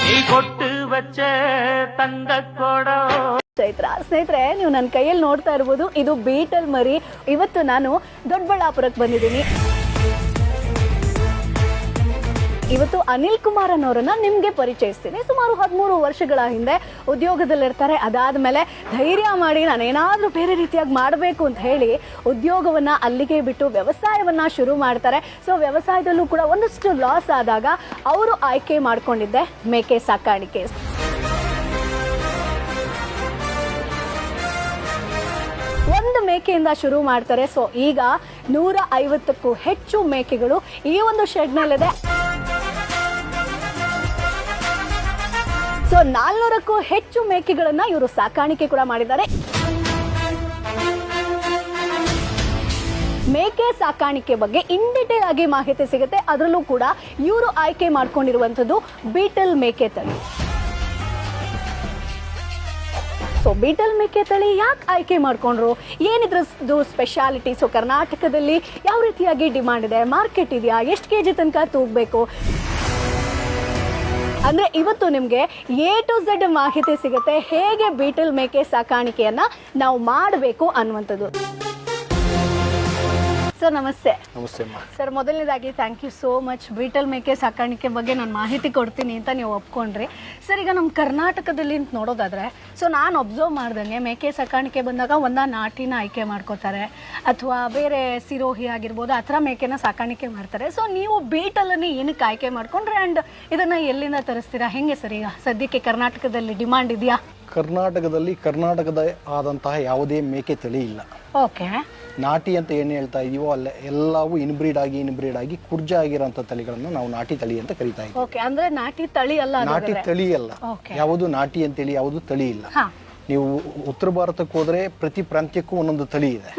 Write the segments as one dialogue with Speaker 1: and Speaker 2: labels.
Speaker 1: ಕೊಟ್ಟು ವಚ್ಚ ತಂದ ಕೊಡೋ.
Speaker 2: ಸ್ನೇಹಿತರೆ ನೀವು ನನ್ನ ಕೈಯಲ್ಲಿ ನೋಡ್ತಾ ಇರ್ಬೋದು, ಇದು ಬೀಟಲ್ ಮರಿ. ಇವತ್ತು ನಾನು ದೊಡ್ಡಬಳ್ಳಾಪುರಕ್ಕೆ ಬಂದಿದ್ದೀನಿ. ಇವತ್ತು ಅನಿಲ್ ಕುಮಾರ್ ಅನ್ನೋರನ್ನ ನಿಮ್ಗೆ ಪರಿಚಯಿಸ್ತೀನಿ. ಸುಮಾರು 13 ವರ್ಷಗಳ ಹಿಂದೆ ಉದ್ಯೋಗದಲ್ಲಿರ್ತಾರೆ. ಅದಾದ್ಮೇಲೆ ಧೈರ್ಯ ಮಾಡಿ ನಾನೇನಾದ್ರೂ ಬೇರೆ ರೀತಿಯಾಗಿ ಮಾಡಬೇಕು ಅಂತ ಹೇಳಿ ಉದ್ಯೋಗವನ್ನ ಅಲ್ಲಿಗೆ ಬಿಟ್ಟು ವ್ಯವಸಾಯವನ್ನ ಶುರು ಮಾಡ್ತಾರೆ. ಸೊ ವ್ಯವಸಾಯದಲ್ಲೂ ಕೂಡ ಒಂದಷ್ಟು ಲಾಸ್ ಆದಾಗ ಅವರು ಆಯ್ಕೆ ಮಾಡ್ಕೊಂಡಿದ್ದೆ ಮೇಕೆ ಸಾಕಾಣಿಕೆ. ಒಂದು ಮೇಕೆಯಿಂದ ಶುರು ಮಾಡ್ತಾರೆ. ಸೊ ಈಗ 150ಕ್ಕೂ ಹೆಚ್ಚು ಮೇಕೆಗಳು ಈ ಒಂದು ಶೆಡ್ನಲ್ಲಿದೆ. ಸೊ 400ಕ್ಕೂ ಹೆಚ್ಚು ಮೇಕೆಗಳನ್ನ ಇವರು ಸಾಕಾಣಿಕೆ ಕೂಡ ಮಾಡಿದ್ದಾರೆ. ಮೇಕೆ ಸಾಕಾಣಿಕೆ ಬಗ್ಗೆ ಇನ್ ಡೀಟೇಲ್ ಆಗಿ ಮಾಹಿತಿ ಸಿಗುತ್ತೆ. ಅದರಲ್ಲೂ ಕೂಡ ಇವರು ಆಯ್ಕೆ ಮಾಡ್ಕೊಂಡಿರುವಂಥದ್ದು ಬೀಟಲ್ ಮೇಕೆ ತಳಿ. ಸೊ ಬೀಟಲ್ ಮೇಕೆ ತಳಿ ಯಾಕೆ ಆಯ್ಕೆ ಮಾಡ್ಕೊಂಡ್ರು, ಏನಿದ್ರದ್ದು ಸ್ಪೆಷಾಲಿಟಿ, ಸೊ ಕರ್ನಾಟಕದಲ್ಲಿ ಯಾವ ರೀತಿಯಾಗಿ ಡಿಮಾಂಡ್ ಇದೆ, ಮಾರ್ಕೆಟ್ ಇದೆಯಾ, ಎಷ್ಟು ಕೆಜಿ ತನಕ ತೂಗಬೇಕು ಅಂದ್ರೆ ಇವತ್ತು ನಿಮ್ಗೆ A to Z ಮಾಹಿತಿ ಸಿಗುತ್ತೆ. ಹೇಗೆ ಬೀಟಲ್ ಮೇಕೆ ಸಾಕಾಣಿಕೆಯನ್ನ ನಾವು ಮಾಡಬೇಕು ಅನ್ನುವಂಥದ್ದು. ಸರ್ ನಮಸ್ತೆ.
Speaker 3: ನಮಸ್ತೆ
Speaker 2: ಸರ್, ಮೊದಲನೇದಾಗಿ thank you so much. Beetal ಮೇಕೆ ಸಾಕಾಣಿಕೆ ಬಗ್ಗೆ ನಾನು ಮಾಹಿತಿ ಕೊಡ್ತೀನಿ ಅಂತ ನೀವು ಒಪ್ಕೊಂಡ್ರಿ. ಸರ್, ಈಗ ನಮ್ಮ ಕರ್ನಾಟಕದಲ್ಲಿ ಅಂತ ನೋಡೋದಾದ್ರೆ, ಸೊ ನಾನು ಅಬ್ಸರ್ವ್ ಮಾಡ್ದಂಗೆ ಮೇಕೆ ಸಾಕಾಣಿಕೆ ಬಂದಾಗ ಒಂದ ನಾಟಿನ ಆಯ್ಕೆ ಮಾಡ್ಕೋತಾರೆ, ಅಥವಾ ಬೇರೆ ಸಿರೋಹಿ ಆಗಿರ್ಬೋದು ಆ ಥರ ಮೇಕೆನ ಸಾಕಾಣಿಕೆ ಮಾಡ್ತಾರೆ. ಸೊ ನೀವು ಬೀಟಲನ್ನೇ ಏನಕ್ಕೆ ಆಯ್ಕೆ ಮಾಡ್ಕೊಂಡ್ರೆ ಆ್ಯಂಡ್ ಇದನ್ನು ಎಲ್ಲಿಂದ ತರಿಸ್ತೀರಾ, ಹೆಂಗೆ ಸರ್? ಈಗ ಸದ್ಯಕ್ಕೆ ಕರ್ನಾಟಕದಲ್ಲಿ ಡಿಮಾಂಡ್ ಇದೆಯಾ?
Speaker 3: ಕರ್ನಾಟಕದಲ್ಲಿ ಕರ್ನಾಟಕದ ಆದಂತಹ ಯಾವುದೇ ಮೇಕೆ ತಳಿ ಇಲ್ಲ.
Speaker 2: ಓಕೆ.
Speaker 3: ನಾಟಿ ಅಂತ ಏನು ಹೇಳ್ತಾ ಇದೀವೋ ಅಲ್ಲ, ಎಲ್ಲವೂ ಇನ್ಬ್ರೀಡ್ ಆಗಿ ಕುರ್ಜ ಆಗಿರೋಂಥ ತಳಿಗಳನ್ನು ನಾವು ನಾಟಿ ತಳಿ ಅಂತ ಕರಿತಾ ಇದ್ದೀವಿ.
Speaker 2: ಓಕೆ, ಅಂದ್ರೆ ನಾಟಿ ತಳಿ ಅಲ್ಲ,
Speaker 3: ನಾಟಿ ತಳಿ ಅಲ್ಲ. ಯಾವುದು ನಾಟಿ ಅಂತೇಳಿ ಯಾವುದು ತಳಿ ಇಲ್ಲ. ನೀವು ಉತ್ತರ ಭಾರತಕ್ಕೆ ಹೋದ್ರೆ ಪ್ರತಿ ಪ್ರಾಂತ್ಯಕ್ಕೂ ಒಂದೊಂದು ತಳಿ ಇದೆ.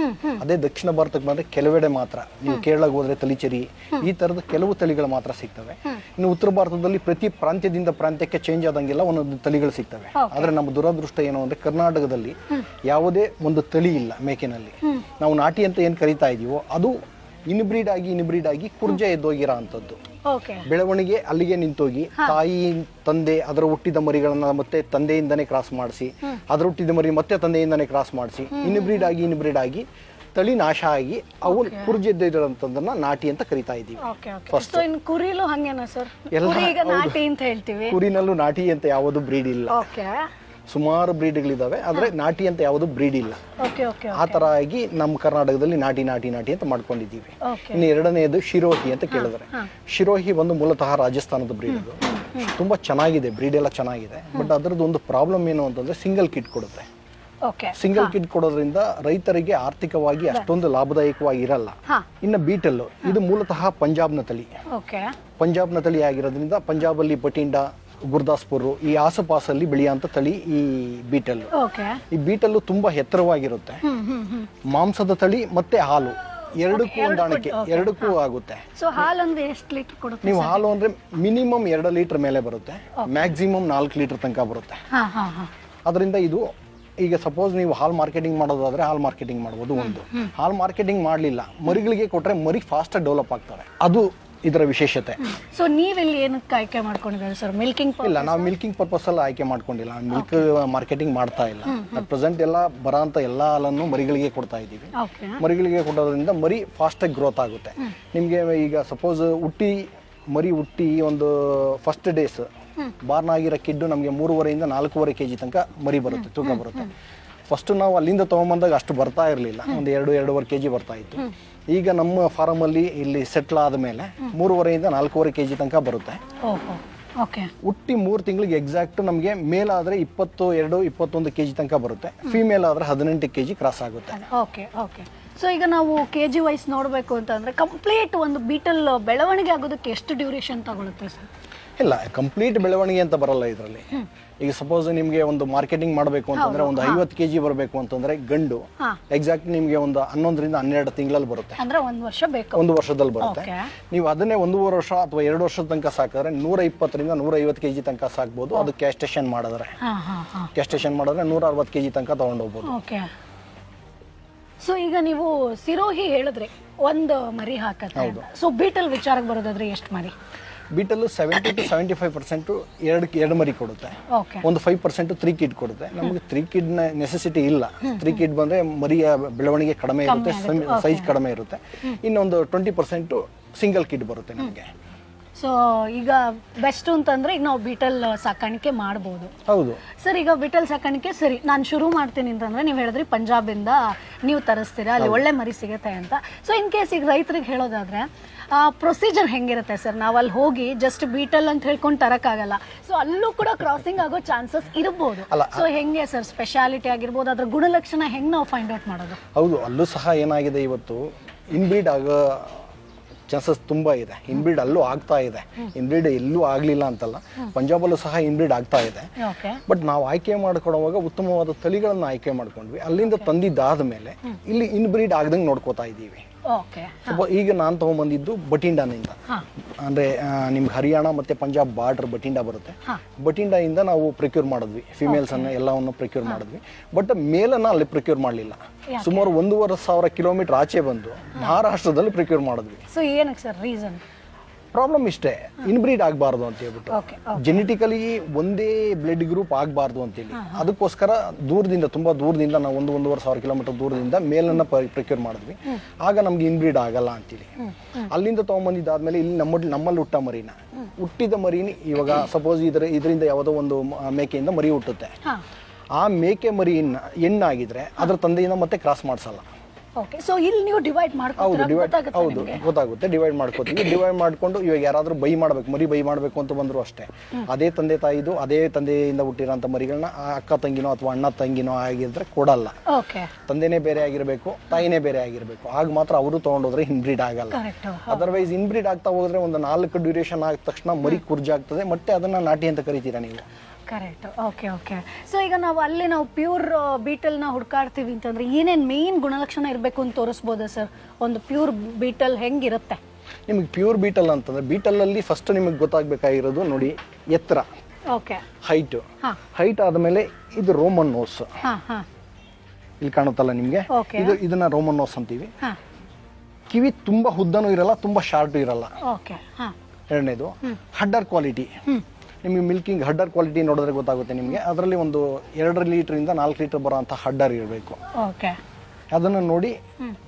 Speaker 3: ಅದೇ ದಕ್ಷಿಣ ಭಾರತಕ್ಕೆ ಬಂದ್ರೆ ಕೆಲವೆಡೆ ಮಾತ್ರ. ನೀವು ಕೇರಳಕ್ಕೆ ಹೋದ್ರೆ ತಲಿಚೇರಿ, ಈ ತರದ ಕೆಲವು ತಳಿಗಳು ಮಾತ್ರ ಸಿಗ್ತವೆ. ಇನ್ನು ಉತ್ತರ ಭಾರತದಲ್ಲಿ ಪ್ರತಿ ಪ್ರಾಂತ್ಯದಿಂದ ಪ್ರಾಂತ್ಯಕ್ಕೆ ಚೇಂಜ್ ಆದಂಗೆಲ್ಲ ಒಂದೊಂದು ತಳಿಗಳು ಸಿಗ್ತವೆ. ಆದ್ರೆ ನಮ್ಮ ದುರದೃಷ್ಟ ಏನು ಅಂದ್ರೆ ಕರ್ನಾಟಕದಲ್ಲಿ ಯಾವುದೇ ಒಂದು ತಳಿ ಇಲ್ಲ ಮೇಕೆನಲ್ಲಿ. ನಾವು ನಾಟಿ ಅಂತ ಏನ್ ಕರಿತಾ ಇದೀವೋ ಅದು ಇನ್ಬ್ರೀಡ್ ಆಗಿ ಕುರ್ಜ ಎದ್ದೋಗಿರೋ ಅಂಥದ್ದು. ಬೆಳವಣಿಗೆ ಅಲ್ಲಿಗೆ ನಿಂತೋಗಿ ತಾಯಿ ತಂದೆ ಅದರ ಹುಟ್ಟಿದ ಮರಿಗಳನ್ನ ಮತ್ತೆ ತಂದೆಯಿಂದನೇ ಕ್ರಾಸ್ ಮಾಡಿಸಿ, ಅದರ ಹುಟ್ಟಿದ ಮರಿ ಮತ್ತೆ ತಂದೆಯಿಂದನೇ ಕ್ರಾಸ್ ಮಾಡಿಸಿ ಇನ್ಬ್ರೀಡ್ ಆಗಿ ತಳಿ ನಾಶ ಆಗಿ ಅವು ಕುರ್ಜೆದ್ದಿರೋಂಥದ್ದನ್ನ ನಾಟಿ ಅಂತ ಕರಿತಾ ಇದೀವಿ. ಕುರಿನಲ್ಲೂ ನಾಟಿ ಅಂತ ಯಾವುದು ಬ್ರೀಡ್ ಇಲ್ಲ. ಸುಮಾರು ಬ್ರೀಡ್ಗಳಿದಾವೆ, ಆದ್ರೆ ನಾಟಿ ಅಂತ ಯಾವುದು ಬ್ರೀಡ್ ಇಲ್ಲ. ಆ ತರ ಆಗಿ ನಮ್ಮ ಕರ್ನಾಟಕದಲ್ಲಿ ನಾಟಿ ಅಂತ ಮಾಡ್ಕೊಂಡಿದ್ದೀವಿ. ಇನ್ನು ಎರಡನೆಯದು ಶಿರೋಹಿ ಅಂತ ಕೇಳಿದ್ರೆ, ಶಿರೋಹಿ ಒಂದು ಮೂಲತಃ ರಾಜಸ್ಥಾನದ ಬ್ರೀಡ್. ಅದು ತುಂಬಾ ಚೆನ್ನಾಗಿದೆ, ಬ್ರೀಡ್ ಎಲ್ಲ ಚೆನ್ನಾಗಿದೆ. ಬಟ್ ಅದರದ್ದು ಒಂದು ಪ್ರಾಬ್ಲಮ್ ಏನು ಅಂತಂದ್ರೆ ಸಿಂಗಲ್ ಕಿಡ್ ಕೊಡುತ್ತೆ. ಸಿಂಗಲ್ ಕಿಡ್ ಕೊಡೋದ್ರಿಂದ ರೈತರಿಗೆ ಆರ್ಥಿಕವಾಗಿ ಅಷ್ಟೊಂದು ಲಾಭದಾಯಕವಾಗಿ ಇರಲ್ಲ. ಇನ್ನು ಬೀಟಲ್ ಇದು ಮೂಲತಃ ಪಂಜಾಬ್ನ ತಳಿ ಆಗಿರೋದ್ರಿಂದ ಪಂಜಾಬಲ್ಲಿ ಬಟಿಂಡಾ, ಗುರ್ದಾಸ್ಪುರ್ ಈ ಆಸುಪಾಸಲ್ಲಿ ಬೆಳೆಯುವಂತ ತಳಿ ಈ ಬೀಟಲ್. ಈ ಬೀಟಲ್ಲು ತುಂಬಾ ಎತ್ತರವಾಗಿರುತ್ತೆ. ಮಾಂಸದ ತಳಿ ಮತ್ತೆ ಹಾಲು ಎರಡಕ್ಕೂ ಹೊಂದಾಣಿಕೆ, ಎರಡಕ್ಕೂ ಆಗುತ್ತೆ. ನೀವು ಹಾಲು ಅಂದ್ರೆ ಮಿನಿಮಮ್ 2 ಲೀಟರ್ ಮೇಲೆ ಬರುತ್ತೆ, ಮ್ಯಾಕ್ಸಿಮಮ್ 4 ಲೀಟರ್ ತನಕ ಬರುತ್ತೆ. ಅದರಿಂದ ಇದು ಈಗ ಸಪೋಸ್ ನೀವು ಹಾಲ್ ಮಾರ್ಕೆಟಿಂಗ್ ಮಾಡೋದಾದ್ರೆ ಹಾಲ್ ಮಾರ್ಕೆಟಿಂಗ್ ಮಾಡ್ಬೋದು. ಒಂದು ಹಾಲ್ ಮಾರ್ಕೆಟಿಂಗ್ ಮಾಡ್ಲಿಲ್ಲ, ಮರಿಗಳಿಗೆ ಕೊಟ್ರೆ ಮರಿ ಫಾಸ್ಟ್ ಡಡೆವಲಪ್ ಆಗ್ತವೆ. ಅದು ಇದರ ವಿಶೇಷತೆ.
Speaker 2: ಸೊ ನೀವೆಲ್ಲಿ ಏನಕ್ಕೆ ಆಯ್ಕೆ ಮಾಡ್ಕೊಂಡಿದ್ದಾರೆ ಸರ್? ಮಿಲ್ಕಿಂಗ್
Speaker 3: ಇಲ್ಲ, ನಾವು ಮಿಲ್ಕಿಂಗ್ ಪರ್ಪಸ್ ಅಲ್ಲಿ ಆಯ್ಕೆ ಮಾಡ್ಕೊಂಡಿಲ್ಲ. ಮಿಲ್ಕ್ ಮಾರ್ಕೆಟಿಂಗ್ ಮಾಡ್ತಾ ಇಲ್ಲ. ಪ್ರೆಸೆಂಟ್ ಎಲ್ಲ ಬರೋಂತ ಎಲ್ಲ ಹಾಲನ್ನು ಮರಿಗಳಿಗೆ ಕೊಡ್ತಾ ಇದ್ದೀವಿ. ಮರಿಗಳಿಗೆ ಕೊಡೋದ್ರಿಂದ ಮರಿ ಫಾಸ್ಟ್ ಆಗಿ ಗ್ರೋತ್ ಆಗುತ್ತೆ. ನಿಮ್ಗೆ ಈಗ ಸಪೋಸ್ ಮರಿ ಹುಟ್ಟಿ ಒಂದು ಫಸ್ಟ್ ಡೇಸ್ ಬಾರ್ನ್ ಆಗಿರೋ ಕಿಡ್ಡು ನಮಗೆ 3.5 to 4.5 kg ತನಕ ಮರಿ ಬರುತ್ತೆ, ತೂಕ ಬರುತ್ತೆ. ಫಸ್ಟ್ ನಾವು ಅಲ್ಲಿಂದ ತಗೊಂಬಂದಾಗ ಅಷ್ಟು ಬರ್ತಾ ಇರಲಿಲ್ಲ, ಒಂದು 2-2.5 kg ಬರ್ತಾ ಇತ್ತು. ಈಗ ನಮ್ಮ ಫಾರಮ್ ಅಲ್ಲಿ ಇಲ್ಲಿ ಸೆಟ್ಲ್ ಆದ್ಮೇಲೆ 3.5 to 4.5 kg ತನಕ ಬರುತ್ತೆ. ಹುಟ್ಟಿ 3 ತಿಂಗಳಿಗೆ ಎಕ್ಸಾಕ್ಟ್ ನಮಗೆ ಮೇಲ್ ಆದ್ರೆ 22-21 kg ತನಕ ಬರುತ್ತೆ. ಫಿಮೇಲ್ ಆದ್ರೆ 18 kg ಕ್ರಾಸ್ ಆಗುತ್ತೆ.
Speaker 2: ಸೊ ಈಗ ನಾವು ಕೆಜಿ ವೈಸ್ ನೋಡಬೇಕು ಅಂತಂದ್ರೆ ಕಂಪ್ಲೀಟ್ ಒಂದು ಬೀಟಲ್ ಬೆಳವಣಿಗೆ ಆಗೋದಕ್ಕೆ ಎಷ್ಟು ಡ್ಯೂರೇಷನ್ ತಗೊಳುತ್ತೆ ಸರ್?
Speaker 3: ಇಲ್ಲ, ಕಂಪ್ಲೀಟ್ ಬೆಳವಣಿಗೆ ಅಂತ ಬರಲ್ಲ ಇದರಲ್ಲಿ. ಈಗ ಸಪೋಸ್ ನಿಮ್ಗೆ ಒಂದು ಮಾರ್ಕೆಟಿಂಗ್ ಮಾಡಬೇಕು ಅಂತಂದ್ರೆ ಒಂದು 50 kg ಬರಬೇಕು ಅಂತಂದ್ರೆ ಗಂಡು ಎಕ್ಸಾಕ್ಟ್ ನಿಮ್ಗೆ ಒಂದು 11 ರಿಂದ 12 ತಿಂಗಳಲ್ಲಿ ಬರುತ್ತೆ.
Speaker 2: ಅಂದ್ರೆ 1 ವರ್ಷ ಬೇಕು,
Speaker 3: 1 ವರ್ಷದಲ್ಲಿ ಬರುತ್ತೆ. ನೀವು ಅದನ್ನೇ 1.5 ವರ್ಷ ಅಥವಾ 2 ವರ್ಷದ ತನಕ ಸಾಕಿದ್ರೆ 120 ರಿಂದ 150 kg ತನಕ ಸಾಕ್ಬೋದು. ಅದು ಕ್ಯಾಸ್ಟೇಷನ್ ಮಾಡಿದ್ರೆ 160 kg ತನಕ ತಗೊಂಡೋಗ್ಬೋದು.
Speaker 2: ಸೊ ಈಗ ನೀವು ಸಿರೋಹಿ ಹೇಳಿದ್ರೆ ಒಂದು ಮರಿ ಹಾಕತ್ತೆ. ಸೊ ಬೀಟಲ್ ವಿಚಾರಕ್ಕೆ ಬರೋದಾದ್ರೆ ಎಷ್ಟು ಮರಿ?
Speaker 3: ಬೀಟಲ್ 70 to 75% ಎರಡು ಮರಿ ಕೊಡುತ್ತೆ.
Speaker 2: ಓಕೆ
Speaker 3: ಒಂದು 5% 3 ಕಿಡ್ ಕೊಡುತ್ತೆ. ನಮಗೆ 3 ಕಿಡ್ ನೆಸೆಸಿಟಿ ಇಲ್ಲ. 3 ಕಿಡ್ ಬಂದ್ರೆ ಮರಿಯ ಬೆಳವಣಿಗೆ ಕಡಿಮೆ ಇರುತ್ತೆ, ಸೈಜ್ ಕಡಿಮೆ ಇರುತ್ತೆ. ಇನ್ನೊಂದು 20% ಸಿಂಗಲ್ ಕಿಡ್ ಬರುತ್ತೆ ನಮಗೆ.
Speaker 2: ಸೊ ಈಗ ಬೆಸ್ಟ್ ಅಂತಂದ್ರೆ ಈಗ ನಾವು ಬೀಟಲ್ ಸಾಕಾಣಿಕೆ ಮಾಡ್ಬೋದು.
Speaker 3: ಹೌದು
Speaker 2: ಸರ್, ಈಗ ಬೀಟಲ್ ಸಾಕಾಣಿಕೆ ಸರಿ ನಾನು ಶುರು ಮಾಡ್ತೀನಿ ಅಂತಂದ್ರೆ ನೀವು ಹೇಳಿದ್ರಿ ಪಂಜಾಬಿಂದ ನೀವು ತರಿಸ್ತೀರಾ, ಅಲ್ಲಿ ಒಳ್ಳೆ ಮರಿ ಸಿಗುತ್ತೆ ಅಂತ. ಸೊ ಇನ್ ಕೇಸ್ ಈಗ ರೈತರಿಗೆ ಹೇಳೋದಾದ್ರೆ ಪ್ರೊಸೀಜರ್ ಹೆಂಗಿರುತ್ತೆ ಸರ್? ನಾವು ಅಲ್ಲಿ ಹೋಗಿ ಜಸ್ಟ್ ಬೀಟಲ್ ಅಂತ ಹೇಳ್ಕೊಂಡು ತರಕ್ಕಾಗಲ್ಲ. ಸೊ ಅಲ್ಲೂ ಕೂಡ ಕ್ರಾಸಿಂಗ್ ಆಗೋ ಚಾನ್ಸಸ್ ಇರ್ಬೋದು. ಸೊ ಹೆಂಗೆ ಸರ್ ಸ್ಪೆಷಾಲಿಟಿ ಆಗಿರ್ಬೋದು, ಅದ್ರ ಗುಣಲಕ್ಷಣ ಹೆಂಗೆ ನಾವು ಫೈಂಡ್ ಔಟ್ ಮಾಡೋದು?
Speaker 3: ಹೌದು, ಅಲ್ಲೂ ಸಹ ಏನಾಗಿದೆ, ಇವತ್ತು ಇನ್ಬ್ರೀಡ್ ಆಗೋ ಚಾನ್ಸಸ್ ತುಂಬ ಇದೆ. ಇನ್ಬ್ರೀಡ್ ಅಲ್ಲೂ ಆಗ್ತಾ ಇದೆ. ಇನ್ಬ್ರೀಡ್ ಎಲ್ಲೂ ಆಗಲಿಲ್ಲ ಅಂತಲ್ಲ, ಪಂಜಾಬಲ್ಲೂ ಸಹ ಇನ್ಬ್ರೀಡ್ ಆಗ್ತಾ ಇದೆ. ಬಟ್ ನಾವು ಆಯ್ಕೆ ಮಾಡ್ಕೊಡುವಾಗ ಉತ್ತಮವಾದ ತಳಿಗಳನ್ನು ಆಯ್ಕೆ ಮಾಡ್ಕೊಂಡ್ವಿ. ಅಲ್ಲಿಂದ ತಂದಿದ್ದಾದ ಮೇಲೆ ಇಲ್ಲಿ ಇನ್ಬ್ರೀಡ್ ಆಗದಂಗೆ ನೋಡ್ಕೋತಾ ಇದ್ದೀವಿ. ಈಗ ನಾನು ತಗೊಂಡ್ಬಂದಿದ್ದು ಬಟಿಂಡಾನಿಂದ, ಅಂದ್ರೆ ನಿಮ್ಗೆ ಹರಿಯಾಣ ಮತ್ತೆ ಪಂಜಾಬ್ ಬಾರ್ಡರ್ ಬಟಿಂಡಾ ಬರುತ್ತೆ. ಬಟಿಂಡಾಯಿಂದ ನಾವು ಪ್ರೊಕ್ಯೂರ್ ಮಾಡಿದ್ವಿ, ಫಿಮೇಲ್ಸ್ ಅನ್ನ ಎಲ್ಲವನ್ನು ಪ್ರೊಕ್ಯೂರ್ ಮಾಡಿದ್ವಿ. ಬಟ್ ಮೇಲನ್ನ ಅಲ್ಲಿ ಪ್ರೊಕ್ಯೂರ್ ಮಾಡಲಿಲ್ಲ. ಸುಮಾರು 1,500 ಕಿಲೋಮೀಟರ್ ಆಚೆ ಬಂದು ಮಹಾರಾಷ್ಟ್ರದಲ್ಲಿ ಪ್ರೊಕ್ಯೂರ್ ಮಾಡಿದ್ವಿ.
Speaker 2: ಸೊ ಏನಕ್ಕೆ ಸರ್ ರೀಸನ್?
Speaker 3: ಪ್ರಾಬ್ಲಮ್ ಇಷ್ಟೇ, ಇನ್ಬ್ರೀಡ್ ಆಗಬಾರ್ದು ಅಂತ ಹೇಳ್ಬಿಟ್ಟು, ಜೆನೆಟಿಕಲಿ ಒಂದೇ ಬ್ಲಡ್ ಗ್ರೂಪ್ ಆಗಬಾರ್ದು ಅಂತೇಳಿ. ಅದಕ್ಕೋಸ್ಕರ ದೂರದಿಂದ, ತುಂಬಾ ದೂರದಿಂದ, ನಾವು 1,500 ಕಿಲೋಮೀಟರ್ ದೂರದಿಂದ ಮೇಲನ್ನ ಪ್ರೊಕ್ಯೂರ್ ಮಾಡಿದ್ವಿ. ಆಗ ನಮ್ಗೆ ಇನ್ಬ್ರೀಡ್ ಆಗಲ್ಲ ಅಂತೇಳಿ ಅಲ್ಲಿಂದ ತಗೊಂಡ್ಬಂದಿದ್ದಾದ್ಮೇಲೆ ಇಲ್ಲಿ ನಮ್ಮಲ್ಲಿ ಹುಟ್ಟ ಮರಿನ, ಹುಟ್ಟಿದ ಮರಿನ ಇವಾಗ ಸಪೋಸ್ ಇದರಿಂದ ಯಾವುದೋ ಒಂದು ಮೇಕೆಯಿಂದ ಮರಿ ಹುಟ್ಟುತ್ತೆ. ಆ ಮೇಕೆ ಮರಿ ಹೆಣ್ಣಾಗಿದ್ರೆ ಅದ್ರ ತಂದೆಯಿಂದ ಮತ್ತೆ ಕ್ರಾಸ್ ಮಾಡಿಸಲ್ಲ.
Speaker 2: ಸೊ ಇಲ್ಲಿ ನೀವು ಡಿವೈಡ್ ಮಾಡ್ಕೊತೀರಾ?
Speaker 3: ಹೌದು, ಗೊತ್ತಾಗುತ್ತೆ. ಡಿವೈಡ್ ಮಾಡ್ಕೋತೀವಿ. ಡಿವೈಡ್ ಮಾಡ್ಕೊಂಡು ಇವಾಗ ಯಾರಾದ್ರೂ ಬೈ ಮಾಡ್ಬೇಕು, ಮರಿ ಬೈ ಮಾಡ್ಬೇಕು ಅಂತ ಬಂದ್ರು ಅಷ್ಟೇ, ಅದೇ ತಂದೆ ತಾಯಿದು, ಅದೇ ತಂದೆಯಿಂದ ಹುಟ್ಟಿರೋಂಥ ಮರಿಗಳನ್ನ ಅಕ್ಕ ತಂಗಿನೋ ಅಥವಾ ಅಣ್ಣ ತಂಗಿನೋ ಆಗಿದ್ರೆ ಕೊಡಲ್ಲ. ತಂದೆನೇ ಬೇರೆ ಆಗಿರ್ಬೇಕು, ತಾಯಿನೇ ಬೇರೆ ಆಗಿರ್ಬೇಕು. ಆಗ ಮಾತ್ರ ಅವರು ತಗೊಂಡೋದ್ರೆ ಇನ್ಬ್ರೀಡ್ ಆಗಲ್ಲ. ಅದರ್ವೈಸ್ ಇನ್ಬ್ರೀಡ್ ಆಗ್ತಾ ಹೋದ್ರೆ ಒಂದು 4 ಡ್ಯೂರೇಷನ್ ಆದ ತಕ್ಷಣ ಮರಿ ಕುರ್ಜಾಗ್ತದೆ. ಮತ್ತೆ ಅದನ್ನ ನಾಟಿ ಅಂತ ಕರಿತೀರಾ ನೀವು.
Speaker 2: ಕರೆಕ್ಟ್. ಓಕೆ. ಸೊ ಈಗ ನಾವು ಪ್ಯೂರ್ ಬೀಟಲ್ನ ಹುಡ್ಕಾಡ್ತೀವಿ ಅಂತಂದ್ರೆ ಏನೇನು ಮೇನ್ ಗುಣಲಕ್ಷಣ ಇರಬೇಕು ಅಂತ ತೋರಿಸ್ಬೋದಾ ಸರ್? ಒಂದು ಪ್ಯೂರ್ ಬೀಟಲ್ ಹೆಂಗಿರುತ್ತೆ?
Speaker 3: ನಿಮಗೆ ಪ್ಯೂರ್ ಬೀಟಲ್ ಅಂತಂದ್ರೆ, ಬೀಟಲಲ್ಲಿ ಫಸ್ಟ್ ನಿಮಗೆ ಗೊತ್ತಾಗಬೇಕಾಗಿರೋದು ನೋಡಿ, ಎತ್ತರ, ಹೈಟ್ ಆದಮೇಲೆ ಇದು ರೋಮನ್ ನೋಸ್. ಇಲ್ಲಿ ಕಾಣುತ್ತಲ್ಲ ನಿಮಗೆ, ಇದನ್ನ ರೋಮನ್ ನೋಸ್ ಅಂತೀವಿ. ಕಿವಿ ತುಂಬಾ ಉದ್ದನೂ ಇರಲ್ಲ, ತುಂಬಾ ಶಾರ್ಟು ಇರಲ್ಲ. ಎರಡನೇದು ಹಡ್ಡರ್ ಕ್ವಾಲಿಟಿ. ನಿಮಗೆ ಮಿಲ್ಕಿಂಗ್ ಹಡ್ಡರ್ ಕ್ವಾಲಿಟಿ ನೋಡಿದ್ರೆ ಗೊತ್ತಾಗುತ್ತೆ ನಿಮಗೆ. ಅದರಲ್ಲಿ ಒಂದು 2 ಲೀಟರ್ 4 ಲೀಟರ್ ಬರುವಂತ ಹಡ್ಡರ್ ಇರಬೇಕು. ಅದನ್ನ ನೋಡಿ